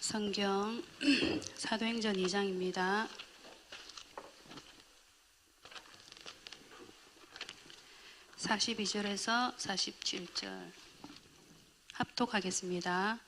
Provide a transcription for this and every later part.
성경 사도행전 2장입니다. (42절에서) (47절) 합독하겠습니다.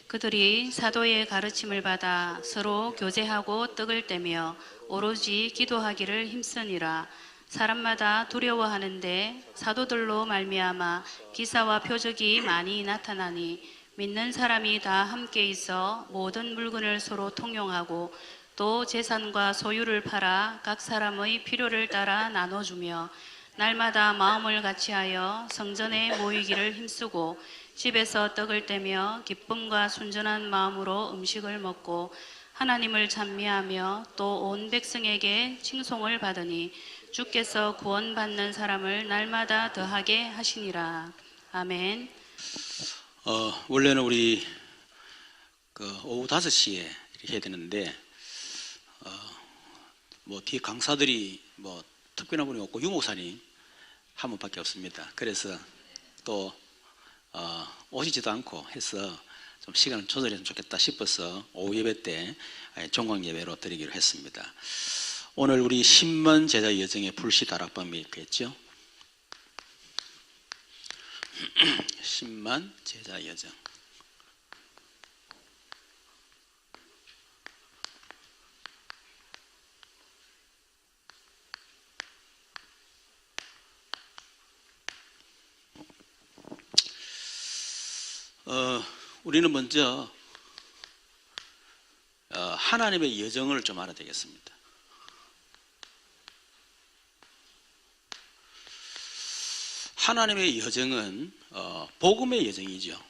그들이 사도의 가르침을 받아 서로 교제하고 떡을 떼며 오로지 기도하기를 힘쓰니라. 사람마다 두려워하는데 사도들로 말미암아 기사와 표적이 많이 나타나니 믿는 사람이 다 함께 있어 모든 물건을 서로 통용하고 또 재산과 소유를 팔아 각 사람의 필요를 따라 나눠주며 날마다 마음을 같이하여 성전에 모이기를 힘쓰고 집에서 떡을 떼며 기쁨과 순전한 마음으로 음식을 먹고 하나님을 찬미하며 또 온 백성에게 칭송을 받으니 주께서 구원받는 사람을 날마다 더하게 하시니라. 아멘. 원래는 우리 오후 5시에 이렇게 해야 되는데 뒤에 강사들이 특별한 분이 없고 유목사님 한 분밖에 없습니다. 그래서 또 오시지도 않고 해서 좀 시간을 조절했으면 좋겠다 싶어서 오후 예배 때 종강 예배로 드리기로 했습니다. 오늘 우리 신문 제자 여정의 불시 다락방이 있겠죠. 신만 제자 여정. 우리는 먼저 하나님의 여정을 좀 알아야 되겠습니다. 하나님의 여정은 복음의 여정이죠.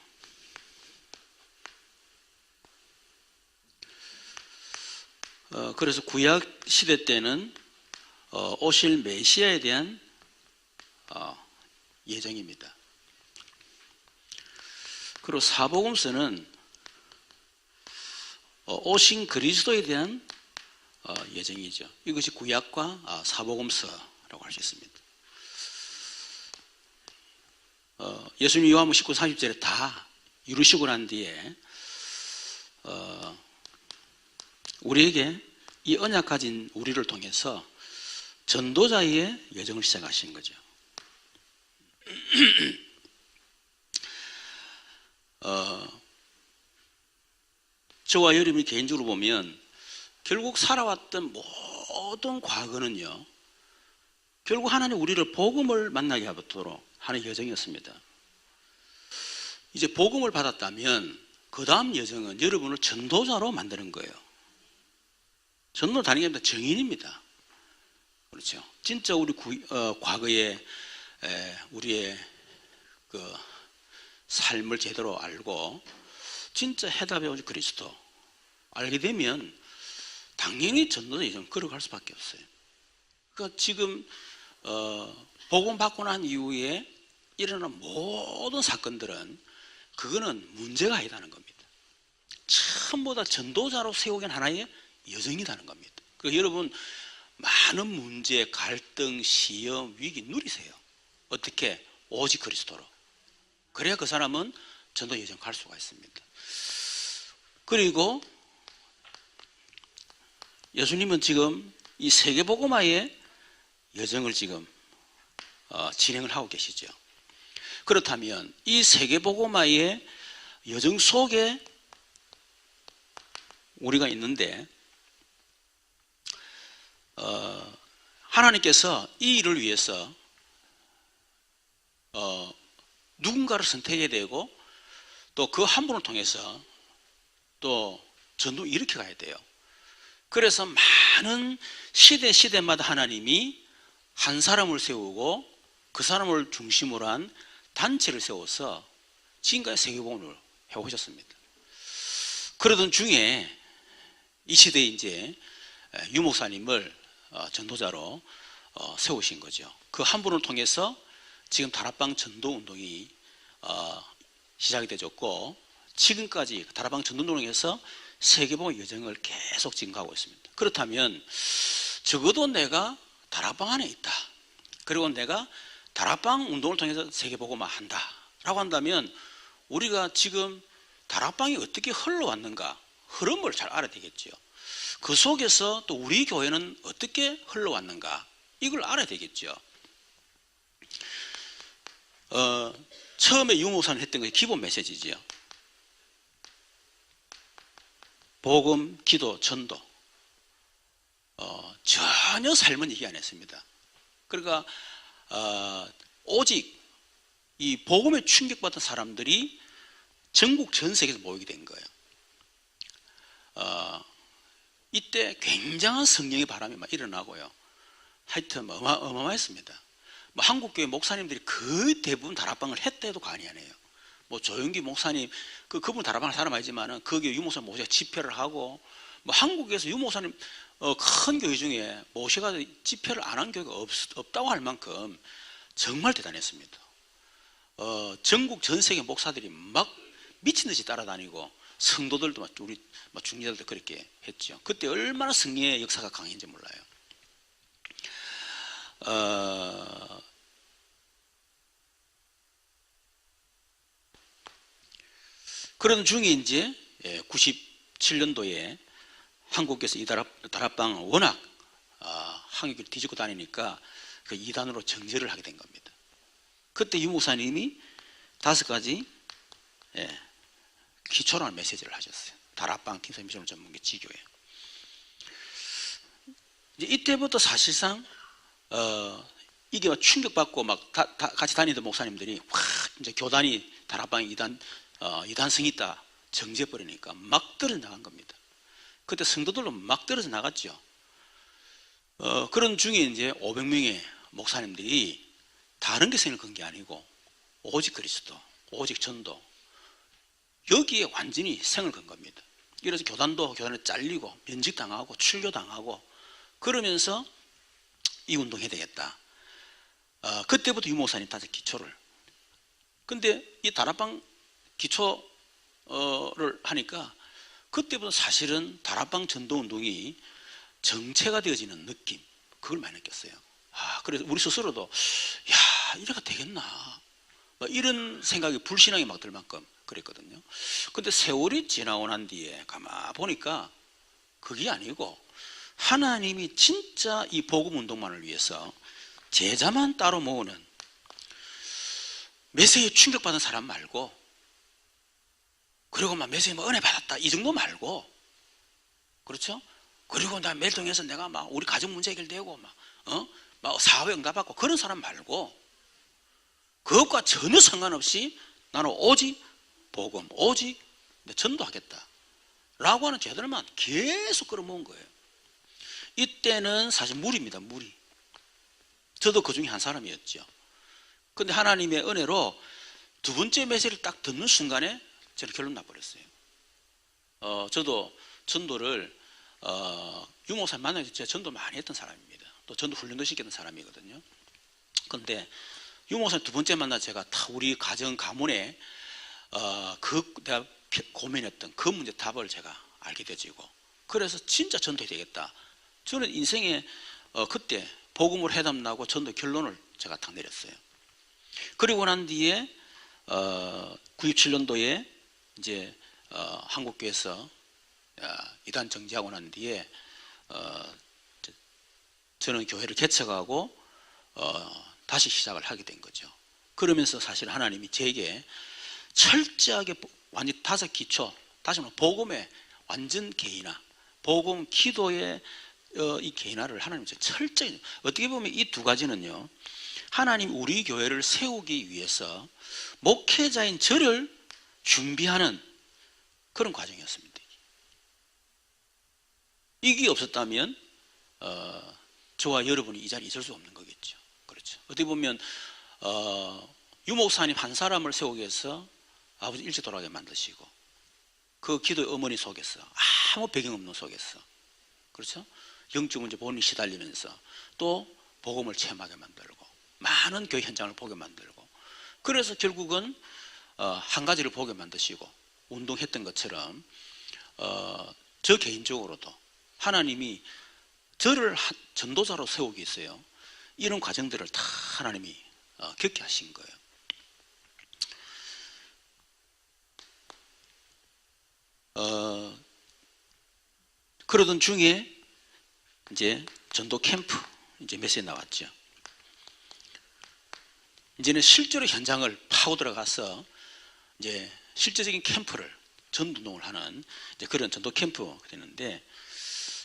그래서 구약 시대 때는 오실 메시아에 대한 예정입니다. 그리고 사복음서는 오신 그리스도에 대한 예정이죠. 이것이 구약과 사복음서라고 할 수 있습니다. 예수님이 요한복음 19, 30절에 다 이루시고 난 뒤에 우리에게 이 언약 가진 우리를 통해서 전도자의 여정을 시작하신 거죠. 저와 여러분이 개인적으로 보면 결국 살아왔던 모든 과거는요, 결국 하나님 우리를 복음을 만나게 하도록 하는 여정이었습니다. 이제 복음을 받았다면 그 다음 여정은 여러분을 전도자로 만드는 거예요. 전도 다른 게 아니라 정인입니다. 그렇죠. 진짜 우리 과거에 우리의 그 삶을 제대로 알고 진짜 해답의 오직 그리스도 알게 되면 당연히 전도자 여정 걸어갈 수밖에 없어요. 그러니까 지금 복음 받고 난 이후에 일어난 모든 사건들은 그거는 문제가 아니다는 겁니다. 전부 다 전도자로 세우긴 하나의 여정이라는 겁니다. 그러니까 여러분 많은 문제, 갈등, 시험, 위기 누리세요. 어떻게? 오직 그리스도로. 그래야 그 사람은 전도 여정 갈 수가 있습니다. 그리고 예수님은 지금 이 세계복음화의 여정을 지금 진행을 하고 계시죠. 그렇다면 이 세계복음화의 여정 속에 우리가 있는데 하나님께서 이 일을 위해서 누군가를 선택해야 되고 또 그 한 분을 통해서 또 전도 이렇게 가야 돼요. 그래서 많은 시대마다 하나님이 한 사람을 세우고 그 사람을 중심으로 한 단체를 세워서 지금까지 세계복음을 해오셨습니다. 그러던 중에 이 시대에 이제 유목사님을 전도자로 세우신 거죠. 그 한 분을 통해서 지금 다락방 전도 운동이 시작이 되었고 지금까지 다락방 전도 운동에서 세계복음 여정을 계속 지금 가고 있습니다. 그렇다면 적어도 내가 다락방 안에 있다. 그리고 내가 다락방 운동을 통해서 세계복음화 한다 라고 한다면 우리가 지금 다락방이 어떻게 흘러왔는가, 흐름을 잘 알아야 되겠죠. 그 속에서 또 우리 교회는 어떻게 흘러왔는가 이걸 알아야 되겠죠. 처음에 유목사님 했던 것이 기본 메시지지요. 복음, 기도, 전도. 전혀 삶은 얘기 안 했습니다. 그러니까 오직 이 복음에 충격받은 사람들이 전국 전 세계에서 모이게 된 거예요. 이때 굉장한 성령의 바람이 막 일어나고요. 하여튼 어마어마했습니다. 뭐 한국교회 목사님들이 거의 대부분 다락방을 했다 해도 과언이 아니에요. 뭐 조영기 목사님 그분 다락방을 사람 아니지만은 거기에 유목사님 모셔 집회를 하고 뭐 한국에서 유목사님 큰 교회 중에 모셔가 집회를 안 한 교회가 없다고 할 만큼 정말 대단했습니다. 전국 전 세계 목사들이 막 미친 듯이 따라다니고 성도들도 우리 중리자들도 그렇게 했죠. 그때 얼마나 성령의 역사가 강했는지 몰라요. 그런 중에 이제 97년도에 한국에서 이 다락방을 워낙 한국을 뒤집고 다니니까 그 이단으로 정제를 하게 된 겁니다. 그때 유 목사님이 5가지 기초라는 메시지를 하셨어요. 다락방 팀사 미션 전문기 지교회. 이제 이때부터 사실상 이게 막 충격받고 막 같이 다니던 목사님들이 확 이제 교단이 다락방에 이단성이 있다 정지해 버리니까 막 떨어져 나간 겁니다. 그때 성도들로 막 떨어져 나갔죠. 그런 중에 이제 500명의 목사님들이 다른 게 생을 건 게 아니고 오직 그리스도, 오직 전도 여기에 완전히 생을 건 겁니다. 그래서 교단에 잘리고 면직당하고 출교당하고 그러면서 이 운동해야 되겠다. 그때부터 유 목사님 5 기초를. 근데 이 다락방 기초를 하니까 그때부터 사실은 다락방 전도 운동이 정체가 되어지는 느낌 그걸 많이 느꼈어요. 그래서 우리 스스로도 야 이래가 되겠나 이런 생각이 불신앙이 막 들 만큼 그랬거든요. 근데 세월이 지나고 난 뒤에 가만 보니까 그게 아니고 하나님이 진짜 이 복음 운동만을 위해서 제자만 따로 모으는 메시지에 충격받은 사람 말고 그리고 막 메시지 뭐 은혜 받았다 이 정도 말고 그렇죠? 그리고 나 멜통에서 내가 막 우리 가정 문제 해결되고 막 사회 응답받고 그런 사람 말고 그것과 전혀 상관없이 나는 오직 복음 오직 전도하겠다 라고 하는 제자들만 계속 끌어모은 거예요. 이때는 사실 무리입니다. 무리. 저도 그 중에 한 사람이었죠. 근데 하나님의 은혜로 2번째 메시지를 딱 듣는 순간에 저는 결론 나버렸어요. 저도 전도를 유 목사님 만나서 제가 전도 많이 했던 사람입니다. 또 전도 훈련도 시켰던 사람이거든요. 근데 유 목사님 2번째 만나 제가 다 우리 가문에 내가 고민했던 그 문제 답을 제가 알게 되지고 그래서 진짜 전도해야 되겠다. 저는 인생에 그때 복음을 해담나고 전도 결론을 제가 딱 내렸어요. 그리고 난 뒤에 97년도에 이제 한국교회에서 이단 정지하고 난 뒤에 저는 교회를 개척하고 다시 시작을 하게 된 거죠. 그러면서 사실 하나님이 제게 철저하게 완전 5 기초, 다시 말해 복음의 완전 개인화, 복음 기도의 이 개인화를 하나님 철저히 어떻게 보면 이 2가지는요 하나님 우리 교회를 세우기 위해서 목회자인 저를 준비하는 그런 과정이었습니다. 이게 없었다면 저와 여러분이 이 자리에 있을 수 없는 거겠죠. 그렇죠. 어떻게 보면 유 목사님 한 사람을 세우기 위해서 아버지 일찍 돌아가게 만드시고 그 기도의 어머니 속에서 아무 배경 없는 속에서 그렇죠. 영적 문제 본인이 시달리면서 또 복음을 체험하게 만들고 많은 교회 현장을 보게 만들고 그래서 결국은 한 가지를 보게 만드시고 운동했던 것처럼 저 개인적으로도 하나님이 저를 전도자로 세우기 위해서요 이런 과정들을 다 하나님이 겪게 하신 거예요. 그러던 중에 이제 전도 캠프 이제 메시지 나왔죠. 이제는 실제로 현장을 파고 들어가서 이제 실제적인 캠프를 전도운동을 하는 이제 그런 전도 캠프가 되는데,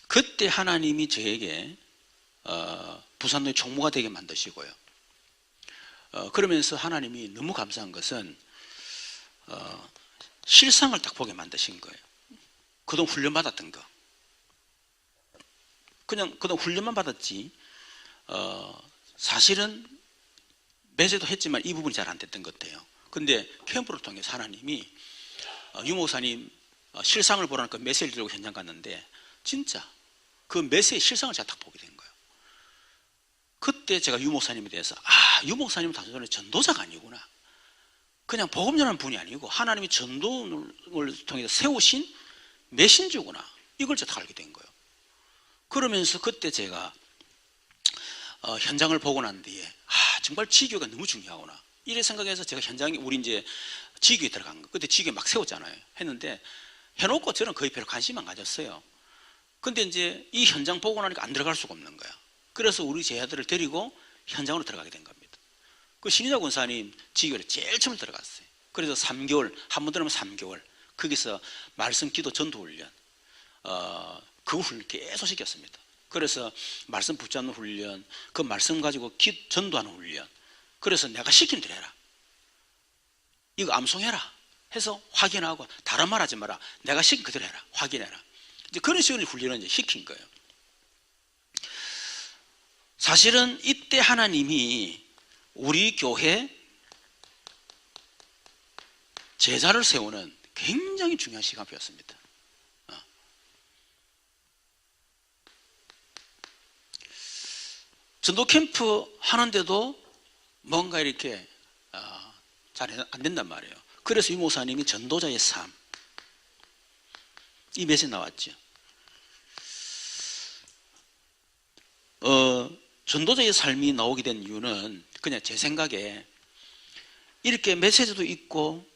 그때 하나님이 저에게 부산도의 총무가 되게 만드시고요. 그러면서 하나님이 너무 감사한 것은 실상을 딱 보게 만드신 거예요. 그동안 훈련 받았던 거, 그냥 그동안 훈련만 받았지 사실은 매제도 했지만 이 부분이 잘 안 됐던 것 같아요. 근데 캠프를 통해서 하나님이 유 목사님 실상을 보라는 그 메시지를 들고 현장 갔는데 진짜 그 메시지 실상을 제가 딱 보게 된 거예요. 그때 제가 유 목사님에 대해서 유 목사님은 단순히 전도자가 아니구나, 그냥 복음 전하는 분이 아니고 하나님이 전도를 통해서 세우신 메신저구나, 이걸 제가 다 알게 된 거예요. 그러면서 그때 제가 현장을 보고 난 뒤에 정말 지교가 너무 중요하구나 이래 생각해서 제가 현장에 우리 이제 지교에 들어간 거, 그때 지교에 막 세웠잖아요. 했는데 해놓고 저는 거의 별로 관심 안 가졌어요. 근데 이제 이 현장 보고 나니까 안 들어갈 수가 없는 거야. 그래서 우리 제 아들을 데리고 현장으로 들어가게 된 겁니다. 그 신인자 권사님 지교에 제일 처음 들어갔어요. 그래서 3개월, 한 번 들어오면 3개월 거기서 말씀 기도 전도 훈련 그 훈련 계속 시켰습니다. 그래서 말씀 붙잡는 훈련, 그 말씀 가지고 전도하는 훈련, 그래서 내가 시킨 대로 해라, 이거 암송해라 해서 확인하고, 다른 말 하지 마라, 내가 시킨 그대로 해라, 확인해라, 이제 그런 식으로 훈련을 이제 시킨 거예요. 사실은 이때 하나님이 우리 교회 제자를 세우는 굉장히 중요한 시간표였습니다. 전도 캠프 하는데도 뭔가 이렇게 잘 안 된단 말이에요. 그래서 유 목사님이 전도자의 삶, 이 메시지 나왔죠. 전도자의 삶이 나오게 된 이유는 그냥 제 생각에 이렇게 메시지도 있고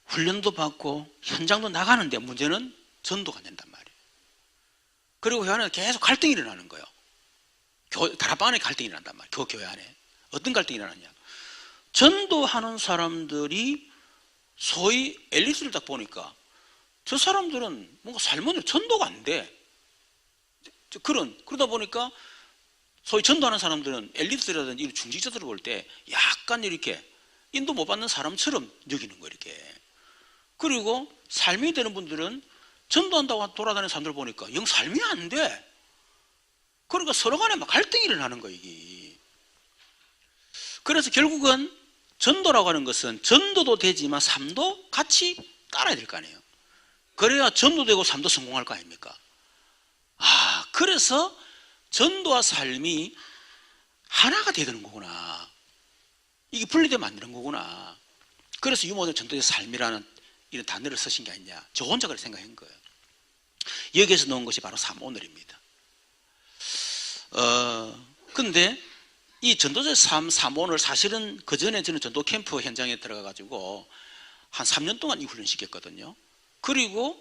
훈련도 받고 현장도 나가는데 문제는 전도가 안 된단 말이에요. 그리고 교회 안에 계속 갈등이 일어나는 거예요. 다락방 안에 갈등이 일어난단 말이에요. 교회 안에 어떤 갈등이 일어나냐, 전도하는 사람들이 소위 엘리트를 딱 보니까 저 사람들은 뭔가 삶은 전도가 안 돼. 그러다 보니까 소위 전도하는 사람들은 엘리트라든지 중직자들을 볼 때 약간 이렇게 인도 못 받는 사람처럼 여기는 거 이렇게. 그리고 삶이 되는 분들은 전도한다고 돌아다니는 사람들 보니까 영 삶이 안 돼. 그러니까 서로 간에 막 갈등이 일어나는 거예요, 이게. 그래서 결국은 전도라고 하는 것은 전도도 되지만 삶도 같이 따라야 될 거 아니에요. 그래야 전도되고 삶도 성공할 거 아닙니까? 그래서 전도와 삶이 하나가 되는 거구나. 이게 분리되면 안 되는 거구나. 그래서 유모는 전도의 삶이라는 이런 단어를 쓰신 게 아니냐. 저 혼자 그렇게 생각한 거예요. 여기에서 나온 것이 바로 삼오늘입니다. 근데 이 전도자의 삶 삼오늘, 사실은 그 전에 저는 전도 캠프 현장에 들어가 가지고 한 3년 동안 이 훈련 시켰거든요. 그리고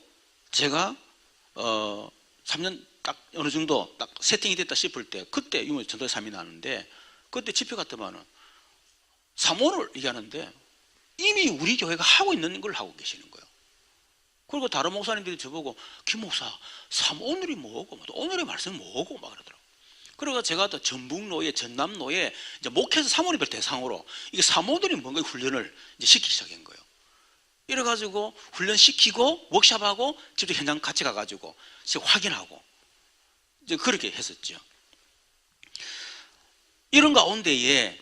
제가 3년 딱 어느 정도 딱 세팅이 됐다 싶을 때 그때 유모 전도의 삶이 나는데, 그때 집회 갔더만은 삼오늘 얘기하는데 이미 우리 교회가 하고 있는 걸 하고 계시는 거예요. 그리고 다른 목사님들이 저보고 김 목사 삼오늘이 뭐고 오늘의 말씀이 뭐고 막 그러더라고요. 그래서 제가 또 전북노예, 전남노예 이제 목회에서 사모님들 대상으로 이게 삼오늘이 뭔가 훈련을 이제 시키기 시작한 거예요. 이래가지고 훈련시키고 워크숍하고 직접 현장 같이 가가지고 확인하고 이제 그렇게 했었죠. 이런 가운데에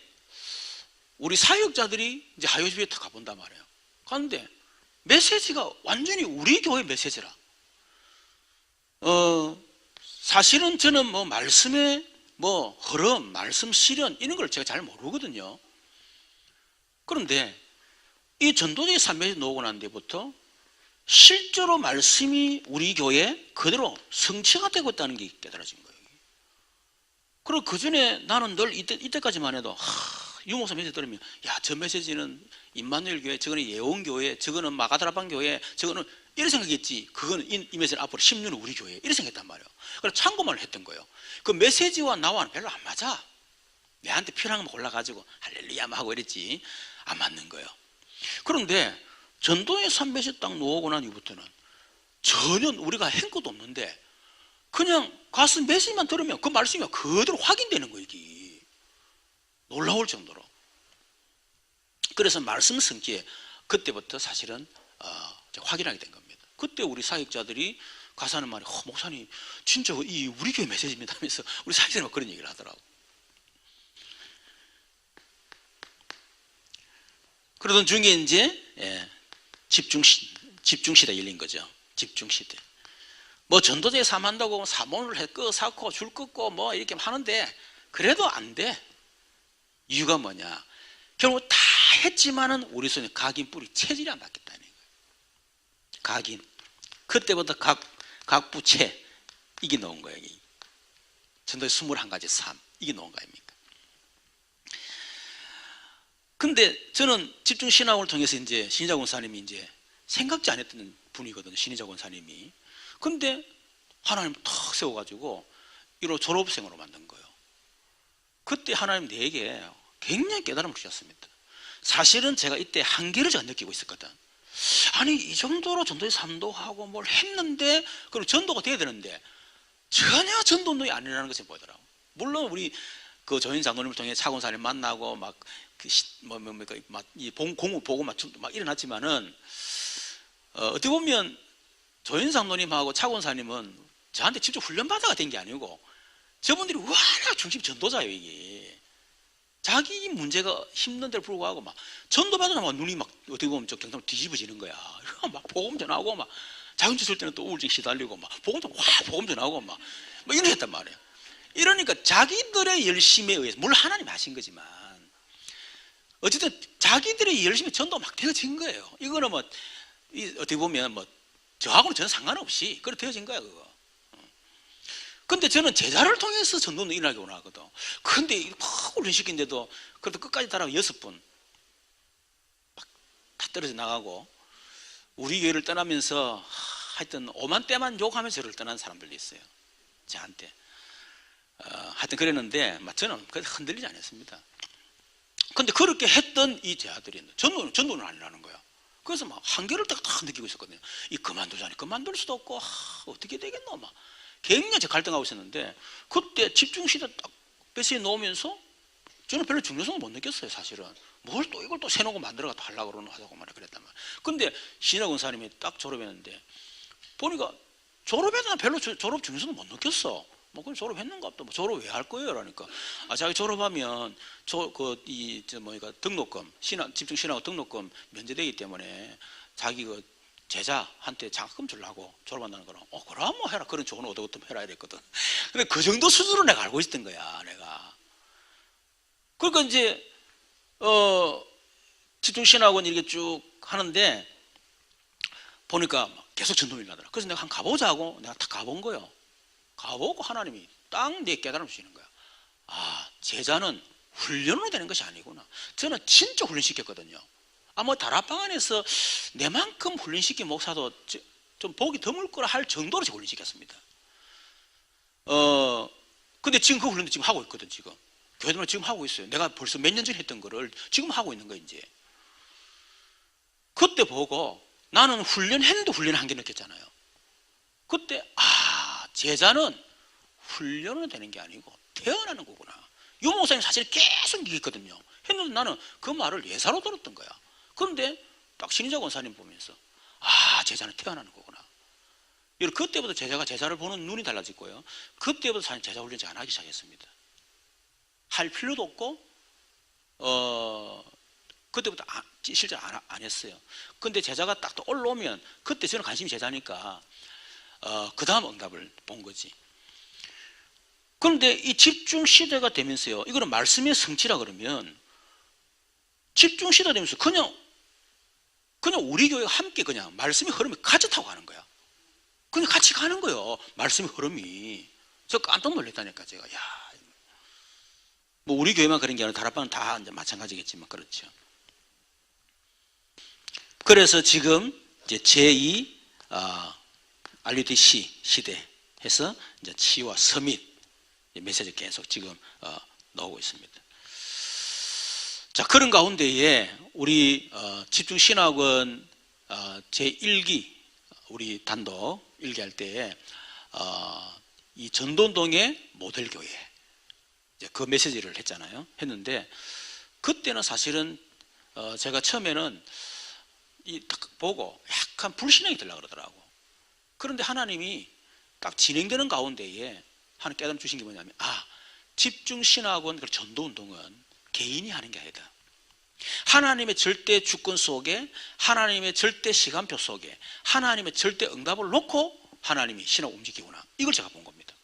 우리 사역자들이 이제 하요집에 다 가본단 말이에요. 그런데 메시지가 완전히 우리 교회 메시지라. 사실은 저는 뭐 말씀의 뭐 흐름, 말씀 실현 이런 걸 제가 잘 모르거든요. 그런데 이 전도자의 삶에 나오고 난 뒤부터 실제로 말씀이 우리 교회에 그대로 성취가 되고 있다는 게 깨달아진 거예요. 그리고 그 전에 나는 늘 이때까지만 해도 유 목사 메시지 들으면 야, 저 메시지는 임마누엘 교회, 저거는 예원교회, 저거는 마가다라방 교회, 저거는 이런 생각했지. 그거는 이 메시지는 앞으로 10년은 우리 교회 이런 생각했단 말이에요. 그래서 참고만 했던 거예요. 그 메시지와 나와는 별로 안 맞아. 내한테 필요한 거 골라가지고 할렐루야 하고 이랬지. 안 맞는 거예요. 그런데 전도의 300시 딱 놓고 난 이후부터는 전혀 우리가 한 것도 없는데 그냥 가서 메시지만 들으면 그 말씀이 그대로 확인되는 거예요. 이게 놀라울 정도로. 그래서 말씀 성기에 그때부터 사실은 확인하게 된 겁니다. 그때 우리 사역자들이 가서 하는 말이 목사님 진짜 이 우리 교회 메시지입니다 하면서 우리 사역자들이 막 그런 얘기를 하더라고. 그러던 중에 이제 집중시대 열린 거죠. 집중시대. 뭐 전도제에 삼한다고 사모를 쌓고 줄 긋고 뭐 이렇게 하는데 그래도 안 돼. 이유가 뭐냐? 결국 다 했지만은 우리 손에 각인 뿌리 체질이 안 바뀌었다는 거예요. 각인. 그때부터 각 부채 이게 나온 거예요. 전도의 21가지 삶 이게 나온 거 아닙니까? 근데 저는 집중신학을 통해서 이제 신희자 권사님이 이제 생각지 않았던 분이거든요. 신희자 권사님이. 근데 하나님 탁 세워가지고 이로 졸업생으로 만든 거예요. 그때 하나님 내게 굉장히 깨달음을 주셨습니다. 사실은 제가 이때 한계를 제가 느끼고 있었거든. 아니 이 정도로 전도의 삶도 하고 뭘 했는데 그럼 전도가 돼야 되는데 전혀 전도 운동이 아니라는 것이 보이더라고. 물론 우리 그 조인 장로님을 통해 차권사님 만나고 막 공무 보고 막 일어났지만은 어떻게 보면 조인 장로님하고 차권사님은 저한테 직접 훈련받아가 된 게 아니고 저분들이 워낙 중심 전도자예요. 이게 자기 문제가 힘든 데를 불구하고 막 전도받으나 막 눈이 막 어떻게 보면 저 경탐 뒤집어지는 거야. 막 복음 전하고 막 자격증 쓸 때는 또 우울증 시달리고 막 복음 전하고 막 이런 했단 말이에요. 이러니까 자기들의 열심에 의해서 물론 하나님 하신 거지만 어쨌든 자기들의 열심히 전도 막 되어진 거예요. 이거는 뭐 어떻게 보면 뭐 저하고는 전혀 상관없이 그렇게 되어진 거야 그거. 근데 저는 제자를 통해서 전도는 일어나기 원하거든. 근데 막 훈련시킨데도 그래도 끝까지 따라가 6분 막 다 떨어져 나가고 우리 교회를 떠나면서 하여튼 오만 때만 욕하면서 저를 떠난 사람들도 있어요. 저한테. 하여튼 그랬는데 저는 흔들리지 않았습니다. 근데 그렇게 했던 이 제자들이 전도는 아니라는 거야. 그래서 막 한계를 딱 느끼고 있었거든요. 이 그만두자니 그만둘 수도 없고 어떻게 되겠노 막 굉장히 갈등하고 있었는데 그때 집중시대 딱 뺏어 놓으면서 저는 별로 중요성을 못 느꼈어요. 사실은 뭘 또 이걸 또 세놓고 만들어가 또 하려고 그러고 말이야 그랬단 말이야. 근데 신학 권사님이 딱 졸업했는데 보니까 졸업해도 난 별로 졸업 중요성을 못 느꼈어. 뭐 그럼 졸업했는가 보다. 뭐 졸업 왜 할 거예요? 그러니까 자기 졸업하면 등록금 집중 신학 등록금 면제되기 때문에 자기 그 제자한테 장학금 주려고 졸업한다는 거는 그럼 뭐 해라. 그런 좋은 오도금 해라 이랬거든. 근데 그 정도 수준으로 내가 알고 있었던 거야 내가. 그러니까 이제 집중 신학원 이렇게 쭉 하는데 보니까 계속 전도를 나더라. 그래서 내가 한번 가보자고 내가 다 가본 거예요. 가보고 하나님이 딱 내 깨달음 주시는 거야. 아, 제자는 훈련으로 되는 것이 아니구나. 저는 진짜 훈련시켰거든요. 아마 다락방 안에서 내만큼 훈련시킨 목사도 좀 보기 드물 거라 할 정도로 제가 훈련시켰습니다. 근데 지금 그 훈련도 지금 하고 있거든, 지금. 교회들은 지금 하고 있어요. 내가 벌써 몇 년 전에 했던 거를 지금 하고 있는 거 이제. 그때 보고 나는 훈련했는데 훈련 한계 느꼈잖아요. 그때 제자는 훈련으로 되는 게 아니고 태어나는 거구나. 유 목사님 사실 계속 얘기했거든요. 했는데 나는 그 말을 예사로 들었던 거야. 그런데 딱 신희자 권사님 보면서 제자는 태어나는 거구나. 그때부터 제자를 보는 눈이 달라졌고요. 그때부터 사실 제자 훈련 안 하기 시작했습니다. 할 필요도 없고 그때부터 실제 안 했어요. 근데 제자가 딱 또 올라오면 그때 저는 관심이 제자니까 그 다음 응답을 본 거지. 그런데 이 집중 시대가 되면서요, 이거는 말씀의 성취라 그러면 집중 시대가 되면서 그냥 우리 교회가 함께 그냥 말씀의 흐름이 같이 타고 가는 거야. 그냥 같이 가는 거예요. 말씀의 흐름이. 저 깜짝 놀랐다니까 제가. 뭐 우리 교회만 그런 게 아니라 다락방은 다 이제 마찬가지겠지만 그렇죠. 그래서 지금 이제 제2 RUTC 시대 해서 이제 치유와 서밋 메시지 계속 지금 나오고 있습니다. 자, 그런 가운데에 우리 집중신학원 제1기 우리 단독 1기 할 때에 이 전도운동의 모델교회 그 메시지를 했잖아요. 했는데 그때는 사실은 제가 처음에는 딱 보고 약간 불신앙이 들려고 그러더라고. 그런데 하나님이 딱 진행되는 가운데에 하나님 깨달음 주신 게 뭐냐면 집중신학원 그 전도운동은 개인이 하는 게 아니다. 하나님의 절대 주권 속에 하나님의 절대 시간표 속에 하나님의 절대 응답을 놓고 하나님이 신학 움직이구나. 이걸 제가 본 겁니다.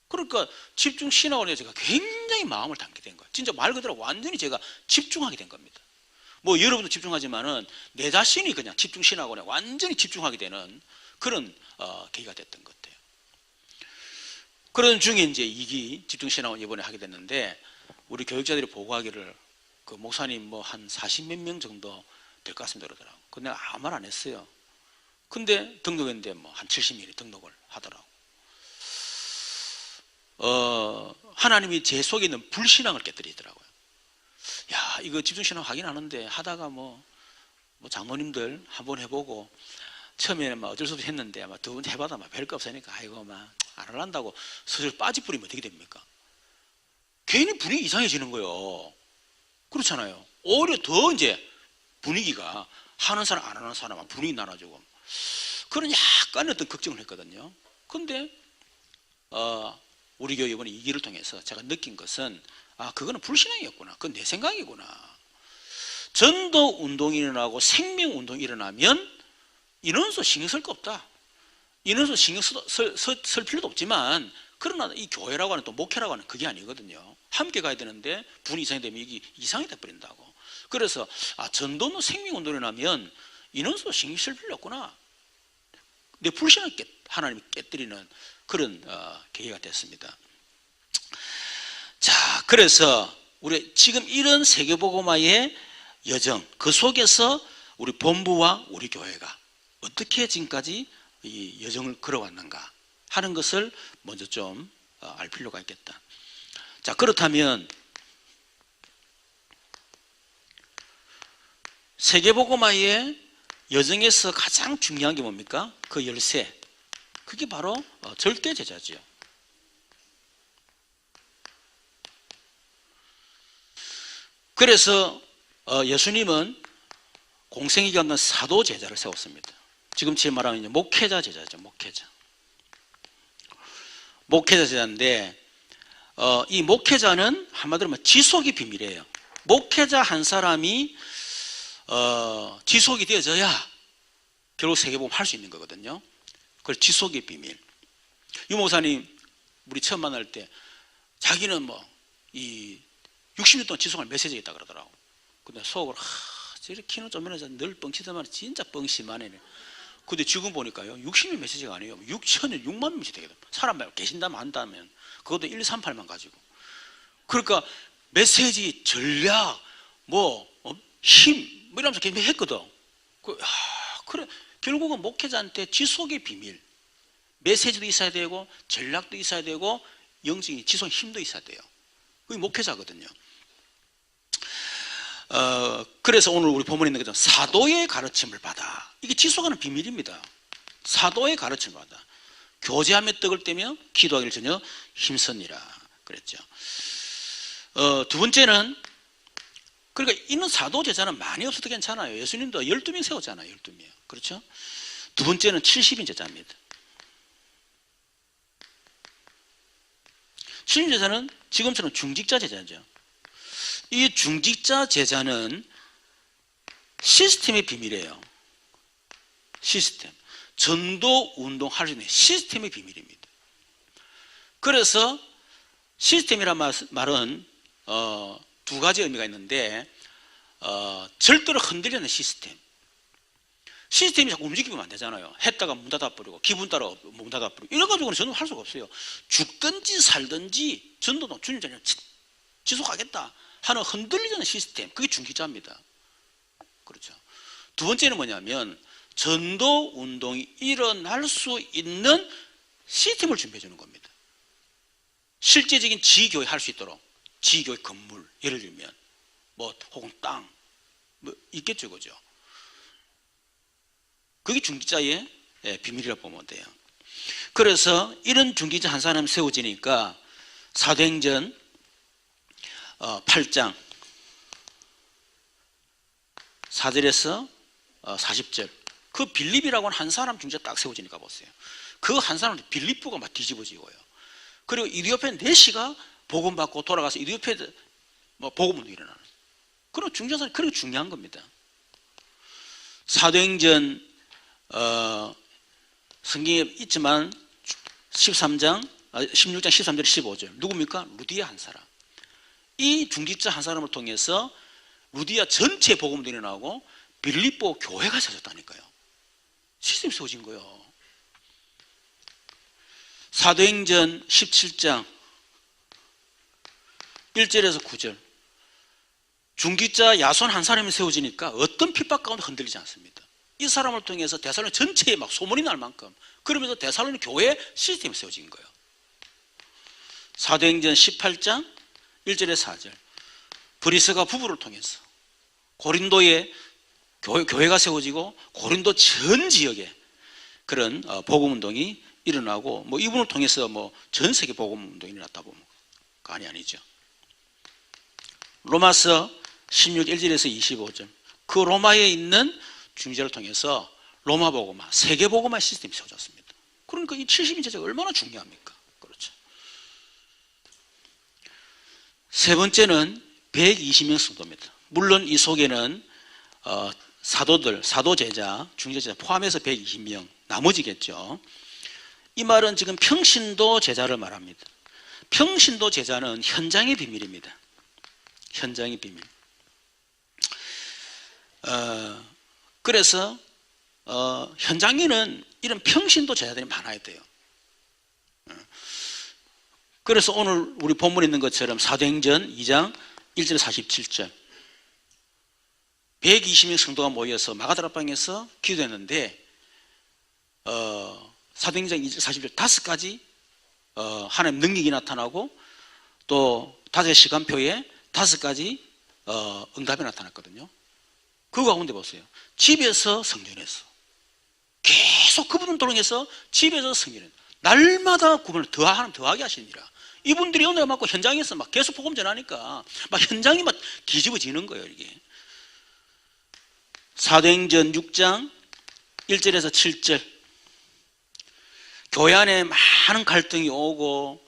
그러니까 집중신학원에 제가 굉장히 마음을 담게 된 거예요. 진짜 말 그대로 완전히 제가 집중하게 된 겁니다. 뭐 여러분도 집중하지만은 내 자신이 그냥 집중신학원에 완전히 집중하게 되는 그런 계기가 됐던 것 같아요. 그런 중에 이제 2기 집중신학원 이번에 하게 됐는데 우리 교육자들이 보고하기를 그 목사님 뭐 한 40몇 명 정도 될 것 같습니다 그러더라고. 근데 내가 아무 말 안 했어요. 근데 등록했는데 뭐 한 70명이 등록을 하더라고. 하나님이 제 속에 있는 불신앙을 깨뜨리더라고요. 야, 이거 집중신앙 하긴 하는데 하다가 뭐 장모님들 한번 해보고 처음에는 막 어쩔 수 없이 했는데 아마 두 번 해봐도 막 별거 없으니까 아이고 막 안 할란다고 슬슬 빠지뿌리면 어떻게 됩니까? 괜히 분위기 이상해지는 거예요. 그렇잖아요. 오히려 더 이제 분위기가 하는 사람 안 하는 사람 분위기 나눠지고 그런 약간의 어떤 걱정을 했거든요. 근데 우리 교회 이번에 2기를 통해서 제가 느낀 것은 그거는 불신앙이었구나. 그건 내 생각이구나. 전도 운동이 일어나고 생명 운동이 일어나면 인원수 신경 쓸 거 없다. 인원수 신경 쓸 필요도 없지만 그러나 이 교회라고 하는 또 목회라고 하는 그게 아니거든요. 함께 가야 되는데 분이 이상이 되면 이게 이상이 돼버린다고. 그래서 전도는 생명 운동이 일어나면 인원수 신경 쓸 필요 없구나. 내 불신을 하나님이 깨뜨리는 그런 계기가 됐습니다. 자, 그래서 우리 지금 이런 세계복음화의 여정 그 속에서 우리 본부와 우리 교회가 어떻게 지금까지 이 여정을 걸어왔는가 하는 것을 먼저 좀 알 필요가 있겠다. 자, 그렇다면 세계복음화의 여정에서 가장 중요한 게 뭡니까? 그 열쇠. 그게 바로 절대 제자지요. 그래서 예수님은 공생애가 없는 사도 제자를 세웠습니다. 지금 제 말하는 목회자 제자죠. 목회자 제자인데 이 목회자는 한마디로 말하면 지속이 비밀이에요. 목회자 한 사람이 지속이 되어져야 결국 세계복음 할 수 있는 거거든요. 그래서 지속의 비밀. 유 목사님 우리 처음 만날 때 자기는 뭐 이 60년 동안 지속할 메시지가 있다 그러더라고. 근데 속으로 저렇게 키는 좀 면에서 늘 뻥치더만 진짜 뻥심하네. 근데 지금 보니까요 60년 메시지가 아니에요. 6천년 6만 명씩 되거든. 사람 말고 계신다면 안다면 그것도 1, 3, 8만 가지고. 그러니까 메시지 전략 힘 이러면서 계속 했거든. 그래 결국은 목회자한테 지속의 비밀, 메시지도 있어야 되고 전략도 있어야 되고 영적인 지속 힘도 있어야 돼요. 그게 목회자거든요. 그래서 오늘 우리 본문에 있는 것처럼 사도의 가르침을 받아. 이게 지속하는 비밀입니다. 사도의 가르침을 받아. 교제하며 떡을 떼며 기도하기를 전혀 힘쓰니라 그랬죠. 두 번째는 그러니까 있는 사도 제자는 많이 없어도 괜찮아요. 예수님도 12명 세웠잖아요. 12명. 그렇죠? 두 번째는 70인 제자입니다. 70인 제자는 지금처럼 중직자 제자죠. 이 중직자 제자는 시스템의 비밀이에요. 시스템. 전도 운동 할 수 있는 시스템의 비밀입니다. 그래서 시스템이란 말은 두 가지 의미가 있는데 절대로 흔들리는 시스템. 시스템이 자꾸 움직이면 안 되잖아요. 했다가 문 닫아버리고 기분 따라 문 닫아버리고 이래가지고는 전도 할 수가 없어요. 죽든지 살든지 전도는 주님 자녀 지속하겠다 하는 흔들리는 시스템. 그게 중직자입니다. 그렇죠. 두 번째는 뭐냐면 전도 운동이 일어날 수 있는 시스템을 준비해 주는 겁니다. 실제적인 지교회 할 수 있도록 지교회 건물, 예를 들면 뭐 혹은 땅 뭐 있겠죠, 그죠? 그게 중기자의 비밀이라고 보면 돼요. 그래서 이런 중기자 한 사람 세워지니까 사도행전 8장 4절에서 40절 그 빌립이라고 하는 한 사람 중기자 딱 세워지니까 보세요. 그 한 사람 빌립부가 막 뒤집어지고요. 그리고 이디오페 내시가 복음 받고 돌아가서 이디오페 뭐 복음운동이 일어나는 그런 중기자는 그렇게 중요한 겁니다. 사도행전 성경에 있지만 16장 13절 15절 누굽니까? 루디아 한 사람. 이 중직자 한 사람을 통해서 루디아 전체 복음도 일어나고 빌립보 교회가 세졌다니까요. 시스템이 세워진 거예요. 사도행전 17장 1절에서 9절 중직자 야손 한 사람이 세워지니까 어떤 핍박 가운데 흔들리지 않습니다. 이 사람을 통해서 데살로니 전체에 막 소문이 날 만큼 그러면서 데살로니 교회 시스템이 세워진 거예요. 사도행전 18장 1절에서 4절 브리스가 부부를 통해서 고린도에 교회가 세워지고 고린도 전 지역에 그런 복음운동이 일어나고 뭐 이분을 통해서 뭐 전 세계 복음운동이 일어났다 보면 아니죠. 로마서 16 1절에서 25절 그 로마에 있는 중재를 통해서 로마 복음화, 세계 복음화 시스템이 세워졌습니다. 그러니까 이 70인 제자가 얼마나 중요합니까? 그렇죠. 세 번째는 120명 성도입니다. 물론 이 속에는 사도들, 사도 제자, 중재 제자 포함해서 120명 나머지겠죠. 이 말은 지금 평신도 제자를 말합니다. 평신도 제자는 현장의 비밀입니다. 현장의 비밀. 그래서 현장에는 이런 평신도 제자들이 많아야 돼요. 그래서 오늘 우리 본문에 있는 것처럼 사도행전 2장 1절 47절 120명 성도가 모여서 마가다락방에서 기도했는데 사도행전 2절 40절 5가지 하나님 능력이 나타나고 또 5의 시간표에 5가지 응답이 나타났거든요. 그 가운데 보세요. 집에서 성전에서 계속 그분을 도롱해서 집에서 성전에 날마다 구분을 더하게 하시니라. 이분들이 은혜 받고 현장에서 막 계속 복음 전하니까 막 현장이 막 뒤집어지는 거예요. 이게 사도행전 6장 1절에서 7절 교회 안에 많은 갈등이 오고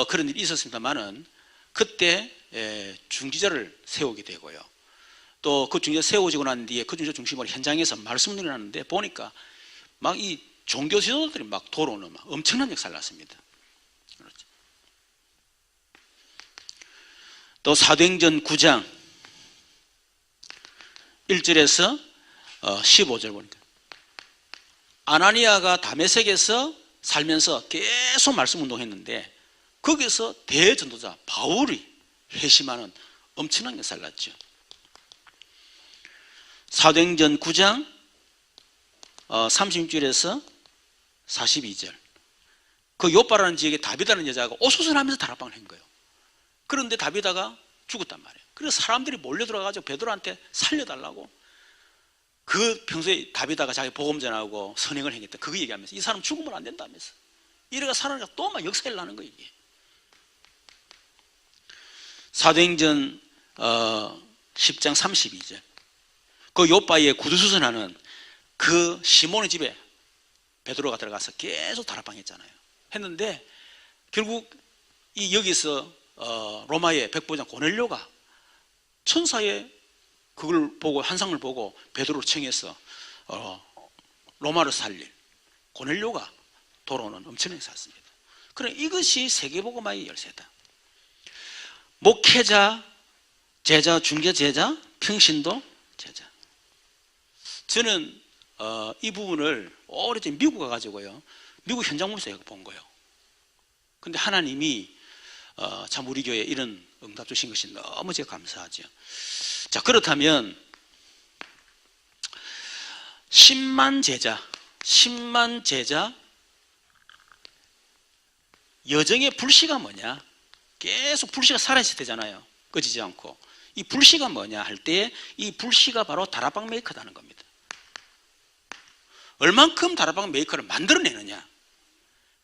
그런 일이 있었습니다만은 그때 중지자를 세우게 되고요. 또 그 중지자 세워지고 난 뒤에 그 중지자 중심으로 현장에서 말씀을 일어나는데 보니까 막 이 종교 지도자들이 막 돌아오는 막 엄청난 역사를 났습니다. 그렇죠. 또 사도행전 9장 1절에서 15절 보니까 아나니아가 다메섹에서 살면서 계속 말씀 운동했는데 거기서 대전도자 바울이 회심하는 엄청난 역사를 났죠. 사도행전 9장 36절에서 42절 그 요빠라는 지역에 다비다라는 여자가 오소선하면서 다락방을 한 거예요. 그런데 다비다가 죽었단 말이에요. 그래서 사람들이 몰려들어가지고 베드로한테 살려달라고 그 평소에 다비다가 자기 복음 전하고 선행을 행했다 그거 얘기하면서 이 사람 죽으면 안 된다면서 이래가 살아나니까 또 막 역사를 나는 거예요. 이게 사도행전 10장 32절 그 요바에 구두수선하는 그 시몬의 집에 베드로가 들어가서 계속 다락방 했잖아요. 했는데 결국 이 여기서 로마의 백부장 고넬료가 천사의 그걸 보고 환상을 보고 베드로를 청해서 로마를 살릴 고넬료가 돌아오는 엄청난 역사였습니다. 그래 이것이 세계복음화의 열쇠다. 목회자, 제자, 중개 제자, 평신도 제자. 저는 이 부분을 오래전에 미국 가가지고요. 미국 현장 보면서 본 거예요. 근데 하나님이 참 우리 교회에 이런 응답 주신 것이 너무 제가 감사하죠. 자, 그렇다면 10만 제자 여정의 불씨가 뭐냐? 계속 불씨가 살아있어야 되잖아요. 꺼지지 않고. 이 불씨가 뭐냐 할 때 이 불씨가 바로 다락방 메이커라는 겁니다. 얼만큼 다락방 메이커를 만들어내느냐,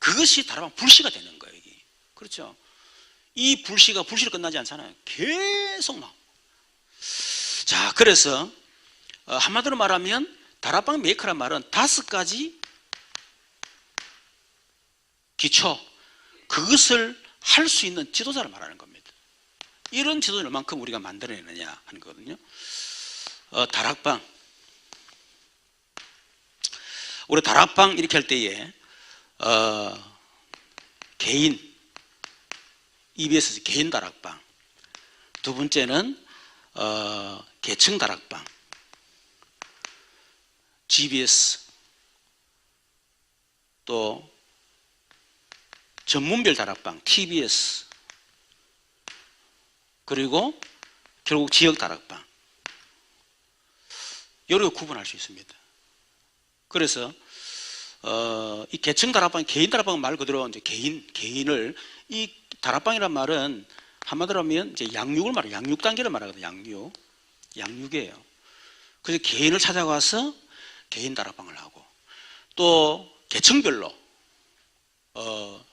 그것이 다락방 불씨가 되는 거예요. 이게. 그렇죠? 이 불씨가 불씨로 끝나지 않잖아요. 계속 나오고. 자, 그래서 한마디로 말하면 다락방 메이커란 말은 5가지 기초, 그것을 할 수 있는 지도자를 말하는 겁니다. 이런 지도자를 얼만큼 우리가 만들어내느냐 하는 거거든요. 다락방, 우리 다락방 이렇게 할 때에 개인, EBS 개인 다락방, 두 번째는 계층 다락방, GBS, 또 전문별 다락방, TBS, 그리고 결국 지역 다락방, 이렇게 구분할 수 있습니다. 그래서 이 계층 다락방, 개인 다락방 말 그대로 이제 개인을, 이 다락방이란 말은 한마디로 하면 이제 양육을 말해요. 양육 단계를 말하거든요. 양육이에요. 그래서 개인을 찾아가서 개인 다락방을 하고, 또 계층별로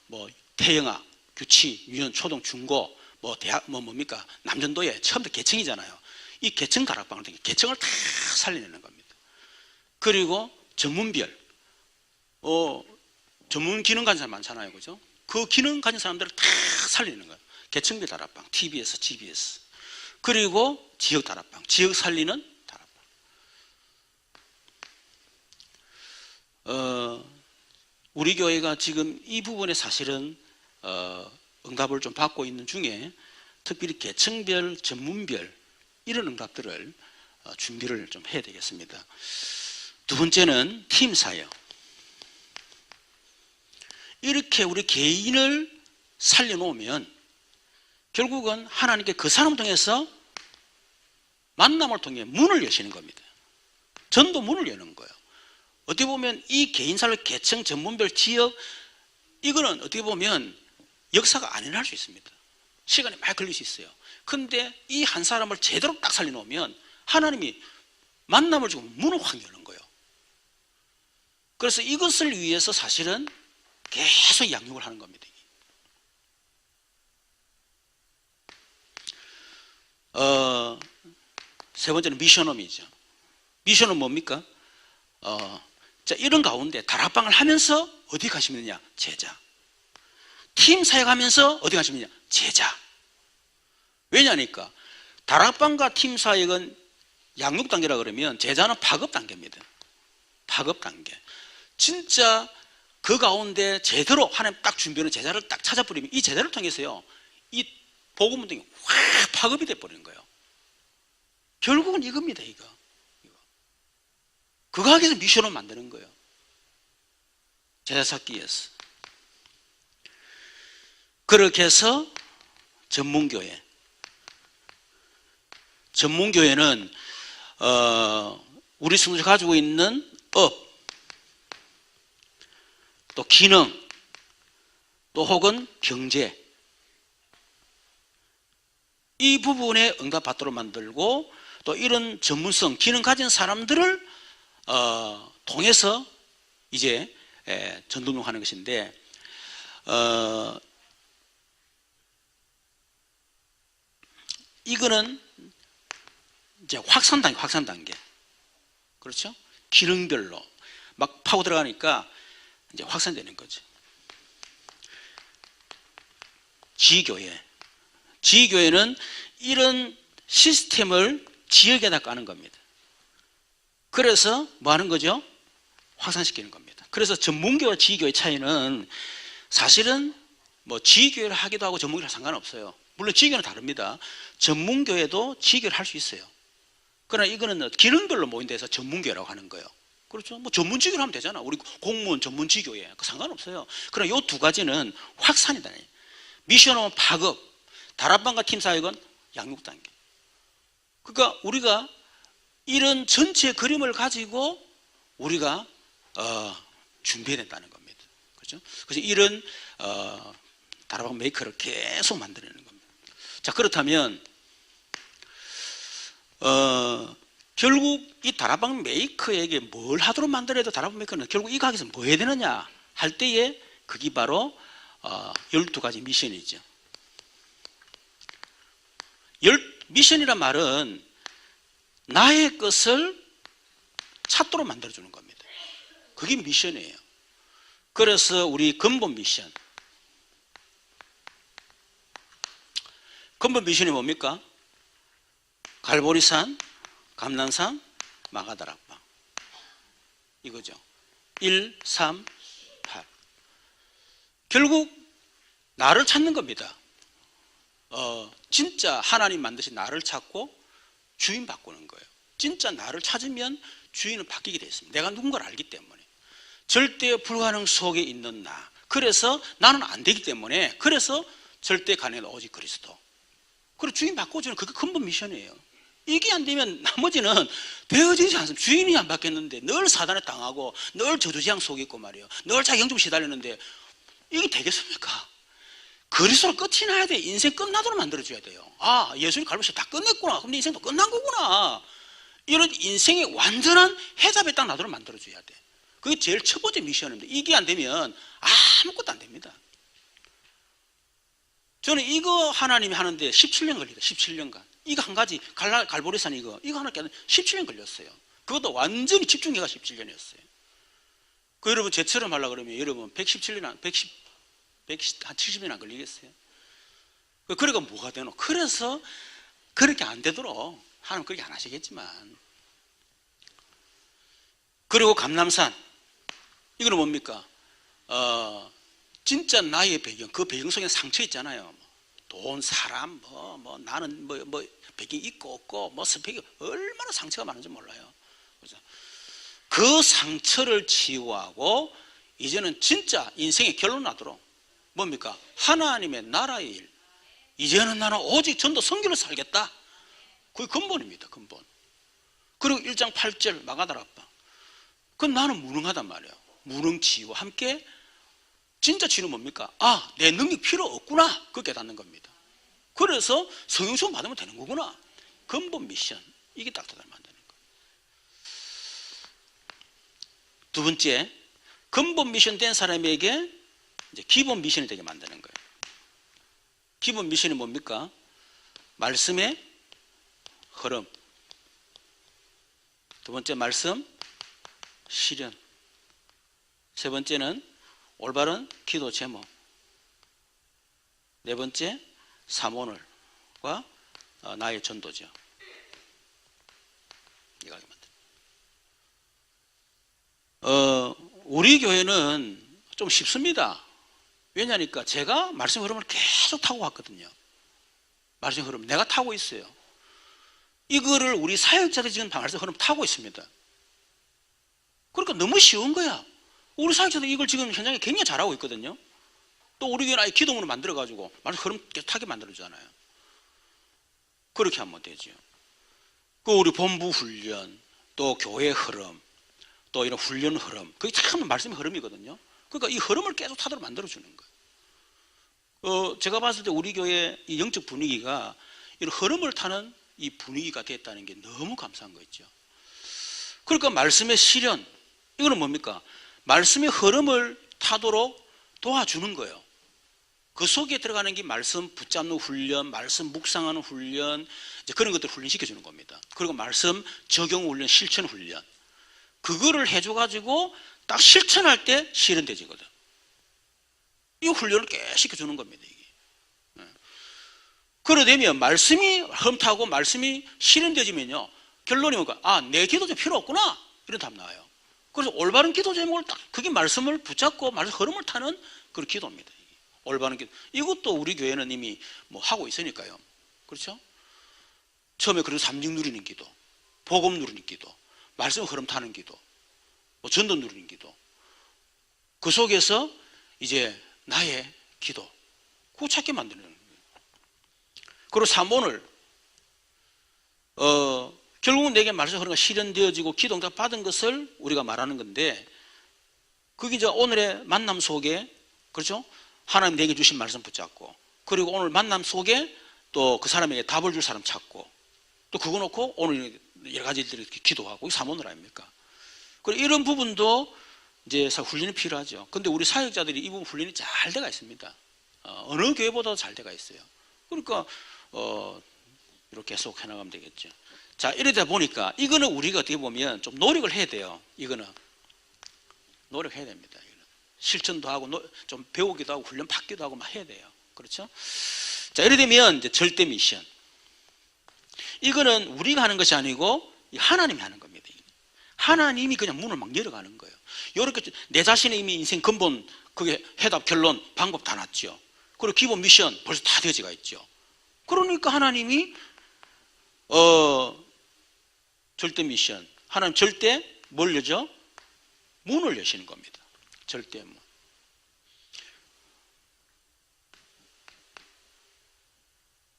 뭐 태영아, 규치, 유년, 초등, 중고, 뭐 대학, 뭡니까 남전도에 처음부터 계층이잖아요. 이 계층 다락방을 계층을 다 살려내는 겁니다. 그리고 전문별, 전문 기능 가진 사람 많잖아요, 그죠? 그 기능 가진 사람들을 다 살리는 거예요. 계층별 다락방, TBS, GBS. 그리고 지역 다락방, 지역 살리는 다락방. 우리 교회가 지금 이 부분에 사실은 응답을 좀 받고 있는 중에 특별히 계층별, 전문별 이런 응답들을 준비를 좀 해야 되겠습니다. 두 번째는 팀 사역. 이렇게 우리 개인을 살려놓으면 결국은 하나님께 그 사람을 통해서 만남을 통해 문을 여시는 겁니다. 전도 문을 여는 거예요. 어떻게 보면 이 개인사를 계층, 전문별, 지역, 이거는 어떻게 보면 역사가 안 일어날 수 있습니다. 시간이 많이 걸릴 수 있어요. 그런데 이 한 사람을 제대로 딱 살려놓으면 하나님이 만남을 주고 문을 확 여는 거예요. 그래서 이것을 위해서 사실은 계속 양육을 하는 겁니다. 세 번째는 미션홈이죠. 미션은 뭡니까? 자, 이런 가운데 다락방을 하면서 어디 가시느냐? 제자. 팀 사역하면서 어디 가시느냐? 제자. 왜냐니까 다락방과 팀 사역은 양육 단계라 그러면 제자는 파급 단계입니다. 파급 단계. 진짜 그 가운데 제대로 하나님 딱 준비하는 제자를 딱 찾아버리면 이 제자를 통해서요, 이 복음 운동이 확 파급이 돼버리는 거예요. 결국은 이겁니다, 이거. 그거 하기 위해서 미션을 만드는 거예요. 제자 찾기 위해서. 그렇게 해서 전문교회. 전문교회는 우리 성도들이 가지고 있는 업, 또 기능, 또 혹은 경제, 이 부분에 응답받도록 만들고, 또 이런 전문성, 기능 가진 사람들을 통해서 이제 전도운동하는 것인데, 이거는 이제 확산 단계. 그렇죠? 기능별로 막 파고 들어가니까 이제 확산되는 거죠. 지교회는 이런 시스템을 지역에다 까는 겁니다. 그래서 뭐 하는 거죠? 확산시키는 겁니다. 그래서 전문교와 지교의 차이는 사실은 뭐 지교회를 하기도 하고 전문교회랑 상관없어요. 물론 지교회는 다릅니다. 전문교회도 지교회를 할 수 있어요. 그러나 이거는 기능별로 모인 데서 전문교회라고 하는 거예요. 그렇죠? 뭐 전문 지교를 하면 되잖아. 우리 공무원 전문 지교회. 상관없어요. 그러나 이 두 가지는 확산이다. 미션은 파급, 다락방과 팀 사역은 양육 단계. 그러니까 우리가 이런 전체 그림을 가지고 우리가 준비해야 된다는 겁니다. 그렇죠? 그래서 이런 다락방 메이커를 계속 만들어내는 겁니다. 자, 그렇다면 결국 이 다락방 메이커에게 뭘 하도록 만들어야 다락방 메이커는 결국 이 가게에서 뭐 해야 되느냐 할 때에 그게 바로 12가지 미션이죠. 미션이란 말은 나의 것을 찾도록 만들어주는 겁니다. 그게 미션이에요. 그래서 우리 근본 미션이 뭡니까? 갈보리산, 감난산, 마가다락방 이거죠. 1, 3, 8 결국 나를 찾는 겁니다. 진짜 하나님 만드신 나를 찾고 주인 바꾸는 거예요. 진짜 나를 찾으면 주인은 바뀌게 되어 있습니다. 내가 누군가를 알기 때문에. 절대 불가능 속에 있는 나. 그래서 나는 안 되기 때문에 그래서 절대 가능한 오직 그리스도. 그리고 주인 바꿔주는 그게 근본 미션이에요. 이게 안 되면 나머지는 되어지지 않습니다. 주인이 안 바뀌었는데 늘 사단에 당하고 늘 저주지향 속에 있고 말이에요. 늘 자기 영접 시달리는데 이게 되겠습니까? 그리스도로 끝이 나야 돼. 인생 끝나도록 만들어줘야 돼요. 아, 예수님 갈보시 다 끝냈구나. 그럼 내 인생도 끝난 거구나. 이런 인생의 완전한 해답에 딱 나도록 만들어줘야 돼. 그게 제일 첫 번째 미션입니다. 이게 안 되면 아무것도 안 됩니다. 저는 이거 하나님이 하는데 17년 걸리다. 17년간. 이거 한 가지, 갈보리산 이거 하나 깨는 17년 걸렸어요. 그것도 완전히 집중해가 17년이었어요. 그 여러분 제처럼 하려고 그러면 여러분 170년 안 걸리겠어요? 그러니까 뭐가 되노? 그래서 그렇게 안 되도록 하나님 그렇게 안 하시겠지만. 그리고 감남산 이거는 뭡니까? 진짜 나의 배경, 그 배경 속에 상처 있잖아요. 돈, 사람, 나는 배경이 있고 없고, 스펙이 얼마나 상처가 많은지 몰라요. 그래서 그 상처를 치유하고 이제는 진짜 인생의 결론 나도록 뭡니까? 하나님의 나라의 일. 이제는 나는 오직 전도 선교를 살겠다. 그게 근본입니다. 근본. 그리고 1장 8절 마가다락방. 그건 나는 무능하단 말이에요. 무능치유와 함께 진짜 치유는 뭡니까? 아, 내 능력 필요 없구나. 그거 깨닫는 겁니다. 그래서 성령수업 받으면 되는 거구나. 근본 미션. 이게 딱딱하게 만드는 거예요. 두 번째, 근본 미션 된 사람에게 이제 기본 미션이 되게 만드는 거예요. 기본 미션이 뭡니까? 말씀의 흐름. 두 번째 말씀, 실현. 세 번째는 올바른 기도 제목. 네 번째, 사모늘과 나의 전도죠. 이거 하게 만듭니다. 우리 교회는 좀 쉽습니다. 왜냐니까 제가 말씀 흐름을 계속 타고 왔거든요. 말씀 흐름 내가 타고 있어요. 이거를 우리 사역자들이 지금 말씀 흐름 타고 있습니다. 그러니까 너무 쉬운 거야. 우리 사역자들이 이걸 지금 현장에 굉장히 잘하고 있거든요. 또 우리 교회는 아예 기도문을 만들어가지고 말씀 흐름 계속 타게 만들어주잖아요. 그렇게 하면 되죠. 그 우리 본부 훈련, 또 교회 흐름, 또 이런 훈련 흐름, 그게 참 말씀의 흐름이거든요. 그러니까 이 흐름을 계속 타도록 만들어주는 거예요. 제가 봤을 때 우리 교회 이 영적 분위기가 이런 흐름을 타는 이 분위기가 됐다는 게 너무 감사한 거 있죠. 그러니까 말씀의 실현, 이거는 뭡니까? 말씀의 흐름을 타도록 도와주는 거예요. 그 속에 들어가는 게 말씀 붙잡는 훈련, 말씀 묵상하는 훈련, 이제 그런 것들 훈련시켜주는 겁니다. 그리고 말씀 적용 훈련, 실천 훈련. 그거를 해줘가지고 딱 실천할 때 실현되지거든. 이 훈련을 계속 시켜주는 겁니다. 이게. 그러되면 말씀이 흐름타고 말씀이 실현되지면요. 결론이 뭔가, 아, 내 기도 좀 필요 없구나. 이런 답 나와요. 그래서 올바른 기도 제목을 딱, 그게 말씀을 붙잡고 말씀 흐름을 타는 그런 기도입니다. 올바른 기도. 이것도 우리 교회는 이미 하고 있으니까요. 그렇죠? 처음에 그런 삼직 누리는 기도, 복음 누리는 기도, 말씀 흐름 타는 기도, 전도 누리는 기도. 그 속에서 이제 나의 기도, 그거 찾게 만드는 거예요. 그리고 사모늘, 결국은 내게 말씀 그러니까 실현되어지고 기도응답 받은 것을 우리가 말하는 건데, 그게 이제 오늘의 만남 속에, 그렇죠? 하나님 내게 주신 말씀 붙잡고, 그리고 오늘 만남 속에 또 그 사람에게 답을 줄 사람 찾고, 또 그거 놓고 오늘 여러 가지 일들을 기도하고, 이 사모늘 아닙니까? 그리고 이런 부분도 이제 훈련이 필요하죠. 근데 우리 사역자들이 이 부분 훈련이 잘 돼가 있습니다. 어느 교회보다도 잘 돼가 있어요. 그러니까 이렇게 계속 해나가면 되겠죠. 자, 이러다 보니까 이거는 우리가 어떻게 보면 좀 노력을 해야 돼요. 이거는 노력해야 됩니다. 이거는. 실천도 하고 좀 배우기도 하고 훈련 받기도 하고 막 해야 돼요. 그렇죠? 자, 이래 되면 이제 절대 미션. 이거는 우리가 하는 것이 아니고 하나님이 하는 겁니다. 하나님이 그냥 문을 막 열어가는 거예요. 이렇게 내 자신의 이미 인생 근본, 그게 해답, 결론, 방법 다 났죠. 그리고 기본 미션 벌써 다 되어지가 있죠. 그러니까 하나님이 절대 미션, 하나님 절대 뭘 여죠? 문을 여시는 겁니다. 절대 문.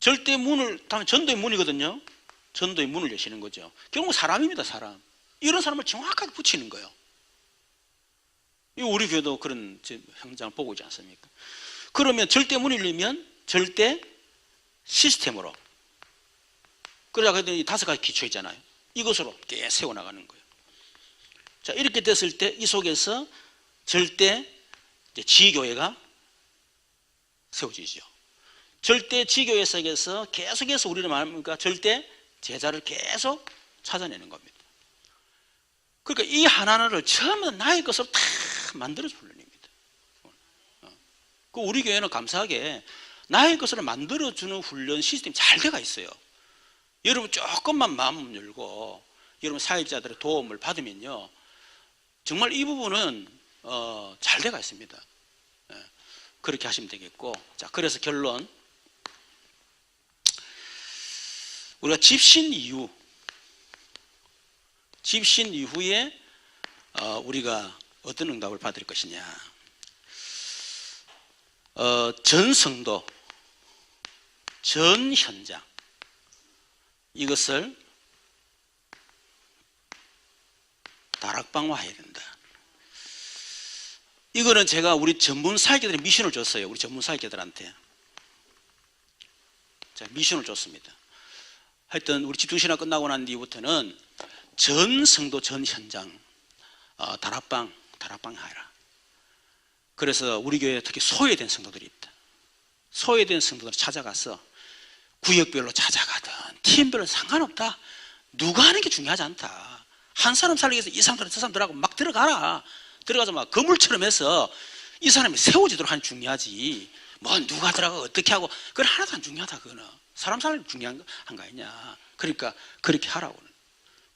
절대 문을, 다음에 전도의 문이거든요. 전도의 문을 여시는 거죠. 결국 사람입니다. 사람. 이런 사람을 정확하게 붙이는 거예요. 우리 교회도 그런 현장을 보고 있지 않습니까? 그러면 절대 문을 열리면 절대 시스템으로, 그러자 그랬더니 5가지 기초 있잖아요. 이것으로 계속 세워나가는 거예요. 자, 이렇게 됐을 때 이 속에서 절대 지교회가 세워지죠. 절대 지교회 속에서 계속해서 우리는 말합니까? 절대 제자를 계속 찾아내는 겁니다. 그러니까 이 하나하나를 전부 다 나의 것으로 다 만들어주는 훈련입니다. 그 우리 교회는 감사하게 나의 것으로 만들어주는 훈련 시스템이 잘 돼가 있어요. 여러분 조금만 마음 열고 여러분 사역자들의 도움을 받으면요, 정말 이 부분은 잘 돼가 있습니다. 그렇게 하시면 되겠고, 자, 그래서 결론, 우리가 집신 이후에 우리가 어떤 응답을 받을 것이냐. 전 성도, 전 현장, 이것을 다락방화해야 된다. 이거는 제가 우리 전문 사역자들의 미션을 줬어요. 우리 전문 사역자들한테. 자, 미션을 줬습니다. 하여튼 우리 집중신학 끝나고 난 뒤부터는 전 성도 전 현장 다락방 하라. 그래서 우리 교회에 특히 소외된 성도들이 있다. 소외된 성도들을 찾아가서 구역별로 찾아가든 팀별로 상관없다. 누가 하는 게 중요하지 않다. 한 사람 살리기 위해서 이 사람들은 저 사람들하고 막 들어가라. 들어가서 막 거물처럼 해서 이 사람이 세워지도록 하는 게 중요하지. 뭐 누가 들어가고 어떻게 하고 그건 하나도 안 중요하다. 그거는 사람 살리기 중요한 거 아니냐. 그러니까 그렇게 하라고.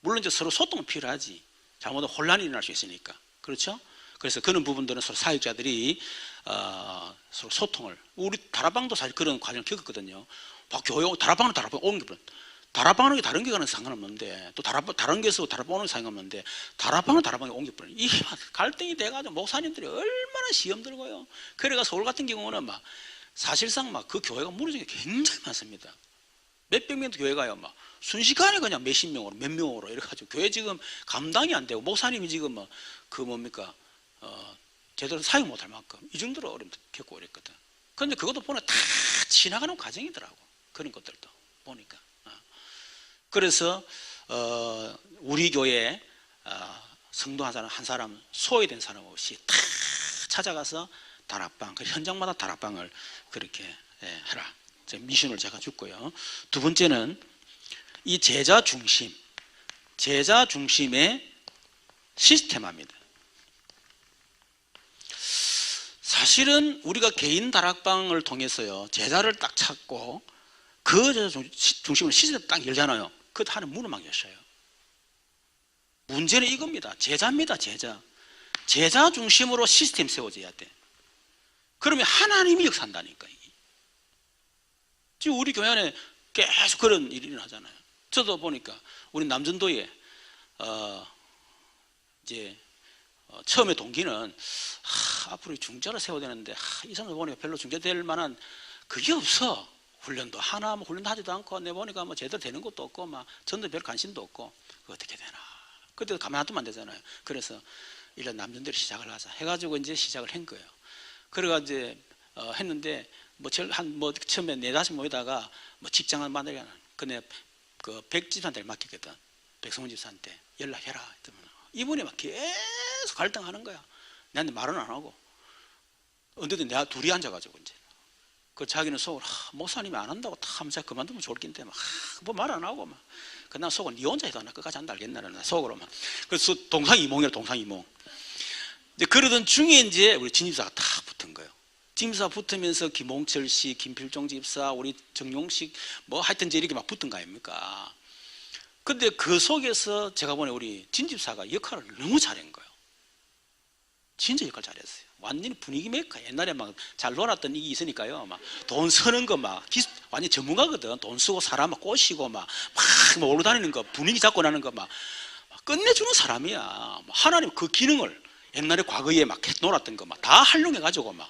물론 이제 서로 소통은 필요하지. 잘못하면 혼란이 일어날 수 있으니까. 그렇죠? 그래서 그런 부분들은 서로 사역자들이 서로 소통을, 우리 다락방도 사실 그런 과정을 겪었거든요. 교회 다락방은 옮겨버려. 다락방은 다른 교회는 상관없는데, 또 다른 교회에서 다락방은 상관없는데, 다락방은 다락방에 옮겨버려. 이 갈등이 돼가지고 목사님들이 얼마나 시험 들고요. 그래가 서울 같은 경우는 막 사실상 막 그 교회가 무너진 게 굉장히 많습니다. 몇백 명 교회가요, 막 순식간에 그냥 몇십 명으로, 몇 명으로 이래가지고 교회 지금 감당이 안 되고, 목사님이 지금 막 그 뭡니까, 제대로 사역 못할 만큼 이 정도로 어려움 겪고 그랬거든. 그런데 그것도 보면 다 지나가는 과정이더라고. 그런 것들도 보니까. 그래서 우리 교회 성도 한 사람 소외된 사람 없이 다 찾아가서 다락방, 그 현장마다 다락방을 그렇게 해라. 미션을 제가 줬고요. 두 번째는 이 제자 중심의 시스템화입니다. 사실은 우리가 개인 다락방을 통해서요, 제자를 딱 찾고 그 제자 중심으로 시스템을 딱 열잖아요. 그 하는 문을 막 여셔요. 문제는 이겁니다. 제자입니다. 제자 중심으로 시스템 세워져야 돼. 그러면 하나님이 역사한다니까. 이게. 지금 우리 교회 안에 계속 그런 일이 일어나잖아요. 저도 보니까 우리 남전도에 이제 처음에 동기는 앞으로 중자를 세워야 되는데 이 사람들 보니까 별로 중자 될 만한 그게 없어. 훈련도 하나 뭐 훈련도 하지도 않고 내 보니까 뭐 제대로 되는 것도 없고 막 전도 별 관심도 없고 어떻게 되나. 그때도 가만 놔두면 안 되잖아요. 그래서 일단 남전대로 시작을 하자 해가지고 이제 시작을 한 거예요. 그래가 이제 했는데 뭐 처음에 4-5 모이다가 뭐 직장을 만들게 근데 그 백집사한테 맡겼거든. 백성훈 집사한테 연락해라 했더니 이분이 막 계속 갈등하는 거야. 나한테 말은 안 하고 언제든 내가 둘이 앉아가지고 이제 그 자기는 속으로 목사님이 안 한다고 다 하면서 그만두면 좋을 낀데 막 뭐 말 안 하고 막 그날 속은 니 혼자 해도 나 끝까지 한다 알겠나는 속으로 막 그래서 동상이몽이라 동상이몽. 이제 그러던 중에 이제 우리 진 집사가 다 붙은 거예요. 진 집사 붙으면서 김홍철 씨, 김필종 집사, 우리 정용식 뭐 하여튼 이제 이렇게 막 붙은 거 아닙니까? 근데 그 속에서 제가 보니 우리 진 집사가 역할을 너무 잘한 거예요. 진짜 역할 잘했어요. 완전히 분위기 메이커. 옛날에 막 잘 놀았던 이게 있으니까요. 막 돈 쓰는 거 막 완전 전문가거든. 돈 쓰고 사람 막 꼬시고 막 올고 다니는 거 분위기 잡고 나는 거 막 끝내주는 사람이야. 하나님 그 기능을 옛날에 과거에 막 놀았던 거 막 다 활용해가지고 막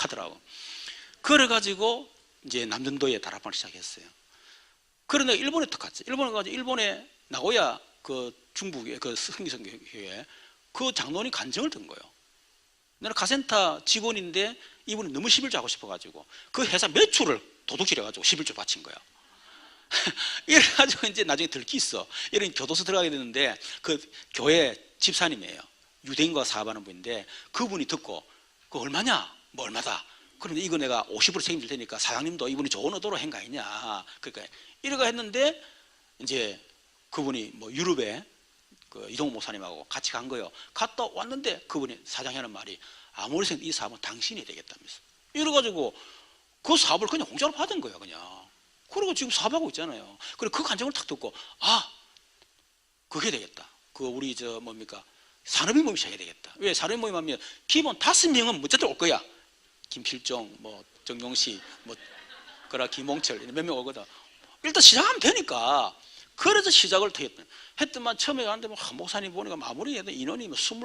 하더라고. 그래가지고 이제 남전도에 다락방을 시작했어요. 그런데 일본에 딱 갔죠. 일본에 가서 일본에 나고야 그 중국의 그 성기성교회 그 장로님 간증을 든 거예요. 나는 카센터 직원인데 이분이 너무 11조 하고 싶어가지고 그 회사 매출을 도둑질해가지고 11조 바친 거야. 이래가지고 이제 나중에 들키있어. 이런 교도소 들어가게 됐는데 그 교회 집사님이에요. 유대인과 사업하는 분인데 그분이 듣고 그 얼마냐? 뭐 얼마다? 그런데 이거 내가 50% 책임질 테니까 사장님도 이분이 좋은 의도로 한 거 아니냐. 그러니까 이러가 했는데 이제 그분이 뭐 유럽에 그 이동 목사님하고 같이 간 거예요. 갔다 왔는데 그분이 사장이 하는 말이 아무리 생각해도 이 사업은 당신이 되겠다면서. 이래가지고 그 사업을 그냥 공짜로 받은 거예요. 그냥. 그리고 지금 사업하고 있잖아요. 그래 그 간증을 탁 듣고 그게 되겠다. 그 우리 저 뭡니까 산업인 모임 시작해야 되겠다. 왜 산업인 모임 하면 기본 5명은 무조건 올 거야. 김필종, 뭐 정용식, 뭐 그라 김홍철 몇 명 오거든. 일단 시작하면 되니까. 그래서 시작을 했더만 처음에 갔는데 뭐 목사님 보니까 마무리해도 인원이 뭐 20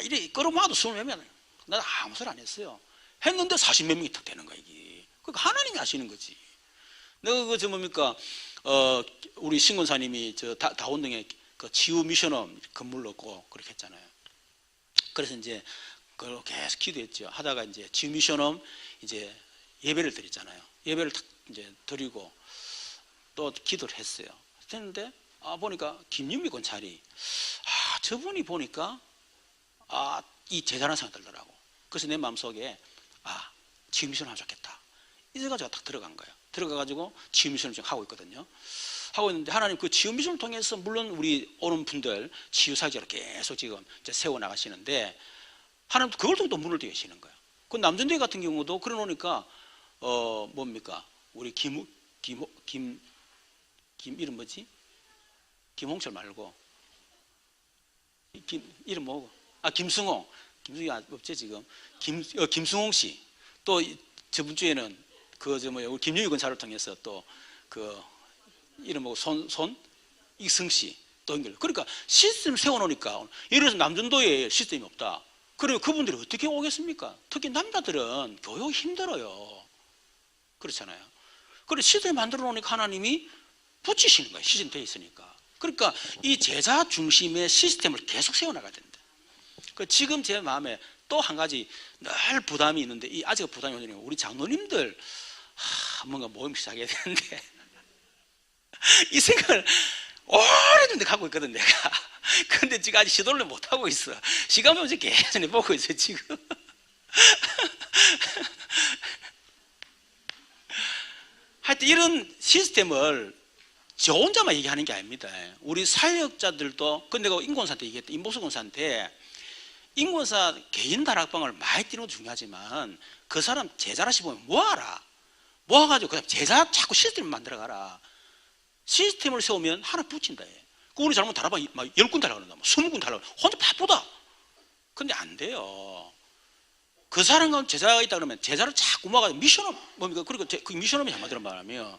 이래 끌어모아도 20몇 명. 나는 아무 소리 안 했어요. 했는데 40몇 명이 딱 되는 거야 이게. 그러니까 하나님이 하시는 거지. 내가 그저 뭡니까 우리 신권사님이 저 다운동에 그 치유 미션홈 건물 넣고 그렇게 했잖아요. 그래서 이제 그걸 계속 기도했죠. 하다가 이제 치유 미션홈 이제 예배를 드렸잖아요. 예배를 딱 이제 드리고 또 기도를 했어요. 했는데 보니까 김윤미 권찰이 저분이 보니까 이 제자라는 생각이 들더라고. 그래서 내 마음속에 치유 미션 하면 좋겠다. 이래가지고 딱 들어간 거예요. 들어가가지고 치유 미션을 지금 하고 있거든요. 하고 있는데 하나님 그 치유 미션을 통해서 물론 우리 오는 분들 치유 사역자로 계속 지금 이제 세워 나가시는데 하나님 그걸 통해 또 문을 띄우시는 거예요. 그 남전대 같은 경우도 그래 놓으니까 뭡니까 우리 김 이름 뭐지? 김홍철 말고 이름 뭐고? 김승홍. 김승이 없지 지금. 김승홍 씨. 또 저번 주에는 우리 김영희 권사를 통해서 또 그 이름 뭐고 이승 씨 또 연결. 그러니까 시스템을 세워놓으니까 예를 들어서 남전도에 시스템이 없다. 그러면 그분들이 어떻게 오겠습니까? 특히 남자들은 교육 힘들어요. 그렇잖아요. 그래 시스템 만들어 놓으니까 하나님이 붙이시는 거예요. 시스템 되어 있으니까. 그러니까 이 제자 중심의 시스템을 계속 세워나가야 된다. 지금 제 마음에 또 한 가지 늘 부담이 있는데 아직 부담이 오는 게 우리 장로님들 뭔가 모임 시작해야 되는데 이 생각을 오래전에 갖고 있거든 내가. 그런데 지금 아직 시도를 못하고 있어. 시간 보면 계속 보고 있어요 지금. 하여튼 이런 시스템을 저 혼자만 얘기하는 게 아닙니다. 우리 사역자들도 근데 내가 임권사한테 얘기했다. 임보수 권사한테 임권사 개인 다락방을 많이 뛰는 것도 중요하지만 그 사람 제자라 싶으면 모아라. 모아가지고 그냥 제자 자꾸 시스템을 만들어가라. 시스템을 세우면 하나 붙인다. 우리 잘못 다락방 막 10군 달라고 20군 달라고 혼자 바쁘다. 근데 안 돼요. 그 사람과 제자가 있다 그러면 제자를 자꾸 모아가지고 미션업 뭡니까? 그리고 그 미션업이 잘못들은 말하면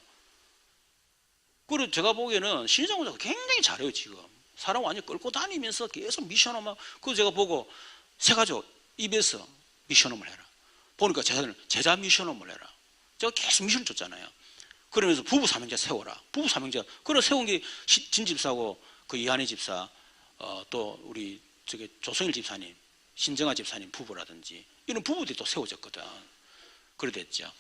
그리고 제가 보기에는 신장군자가 굉장히 잘해요 지금. 사람 완전히 끌고 다니면서 계속 미션업만. 그거 제가 보고 세 가지 입에서 미션업을 해라. 보니까 제자들은 제자 미션업을 해라. 제가 계속 미션을 줬잖아요. 그러면서 부부 삼형제 세워라. 부부 삼형제. 그래 세운 게 진 집사하고 그 이한희 집사, 또 우리 저기 조성일 집사님, 신정아 집사님 부부라든지 이런 부부들이 또 세워졌거든. 그래 됐죠.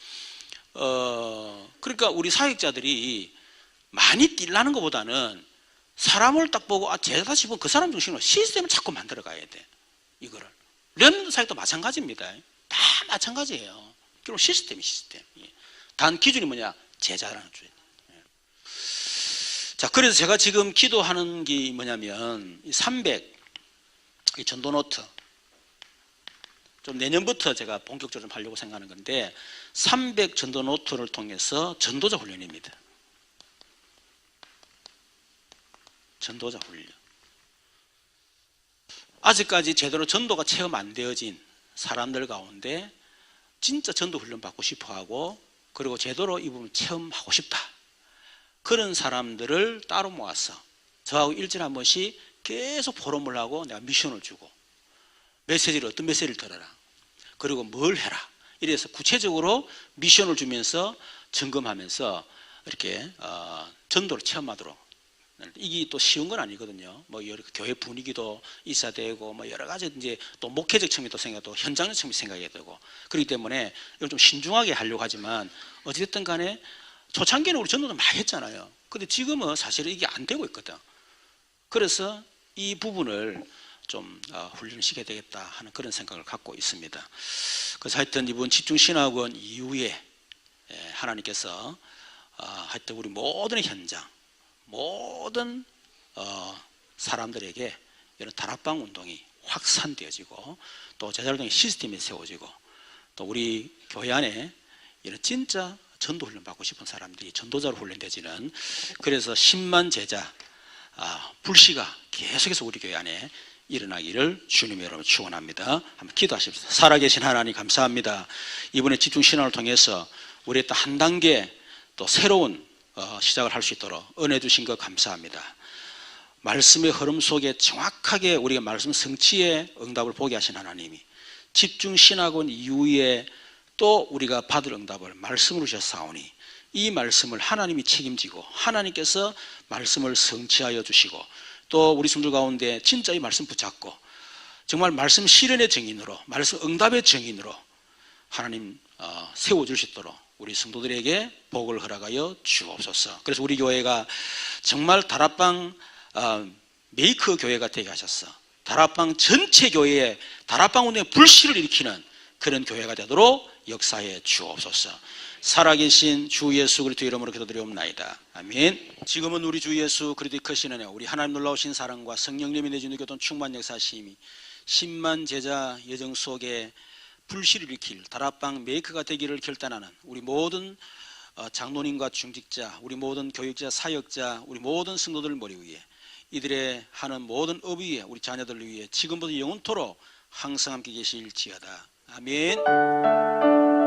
그러니까 우리 사역자들이 많이 뛸라는 것보다는 사람을 딱 보고 제다 싶으면 그 사람 중심으로 시스템을 자꾸 만들어 가야 돼. 이거를. 렘넌트 사역도 마찬가지입니다. 다 마찬가지예요. 결국 시스템이 시스템. 단 기준이 뭐냐? 제자라는 주의. 자, 그래서 제가 지금 기도하는 게 뭐냐면 300 이 전도 노트 좀 내년부터 제가 본격적으로 좀 하려고 생각하는 건데 300 전도 노트를 통해서 전도자 훈련입니다. 전도자 훈련. 아직까지 제대로 전도가 체험 안 되어진 사람들 가운데 진짜 전도 훈련 받고 싶어 하고 그리고 제대로 이 부분을 체험하고 싶다. 그런 사람들을 따로 모아서 저하고 일주일에 한 번씩 계속 포럼을 하고 내가 미션을 주고 메시지를 어떤 메시지를 들어라. 그리고 뭘 해라. 이래서 구체적으로 미션을 주면서 점검하면서 이렇게 전도를 체험하도록. 이게 또 쉬운 건 아니거든요. 뭐 여러 교회 분위기도 있어야 되고 뭐 여러 가지 이제 또 목회적 측면이 또 생각도 현장적 측면이 생각해야 되고 그렇기 때문에 이걸 좀 신중하게 하려고 하지만 어찌됐든 간에 초창기에는 우리 전도도 많이 했잖아요. 근데 지금은 사실은 이게 안 되고 있거든. 그래서 이 부분을 좀 훈련을 시켜야 되겠다 하는 그런 생각을 갖고 있습니다. 그래서 하여튼 이번 집중신학원 이후에 하나님께서 하여튼 우리 모든 현장 모든 사람들에게 이런 다락방 운동이 확산되어지고 또 제자활동의 시스템이 세워지고 또 우리 교회 안에 이런 진짜 전도 훈련 받고 싶은 사람들이 전도자로 훈련되지는 그래서 10만 제자 불씨가 계속해서 우리 교회 안에 일어나기를 주님의 이름으로 축원합니다. 한번 기도하십시다. 살아계신 하나님 감사합니다. 이번에 집중신앙을 통해서 우리 또 한 단계 또 새로운 시작을 할 수 있도록 은혜 주신 것 감사합니다. 말씀의 흐름 속에 정확하게 우리가 말씀 성취의 응답을 보게 하신 하나님이 집중신학원 이후에 또 우리가 받을 응답을 말씀으로 주셨사오니 이 말씀을 하나님이 책임지고 하나님께서 말씀을 성취하여 주시고 또 우리 성도들 가운데 진짜 이 말씀 붙잡고 정말 말씀 실현의 증인으로 말씀 응답의 증인으로 하나님 세워줄 수 있도록 우리 성도들에게 복을 허락하여 주옵소서. 그래서 우리 교회가 정말 다락방 메이커 교회가 되게 하셨어. 다락방 전체 교회에 다락방 운동에 불씨를 일으키는 그런 교회가 되도록 역사해 주옵소서. 살아계신 주 예수 그리스도 이름으로 기도드리옵나이다. 아멘. 지금은 우리 주 예수 그리스도의 크신 은혜 우리 하나님 놀라우신 사랑과 성령님이 내주는 교통 충만 역사심이 10만 제자 여정 속에 불씨를 일으킬 다락방 메이커가 되기를 결단하는 우리 모든 장로님과 중직자 우리 모든 교육자 사역자 우리 모든 성도들 머리 위에 이들의 하는 모든 업 위에 우리 자녀들 위에 지금부터 영원토록 항상 함께 계실지어다. 아멘.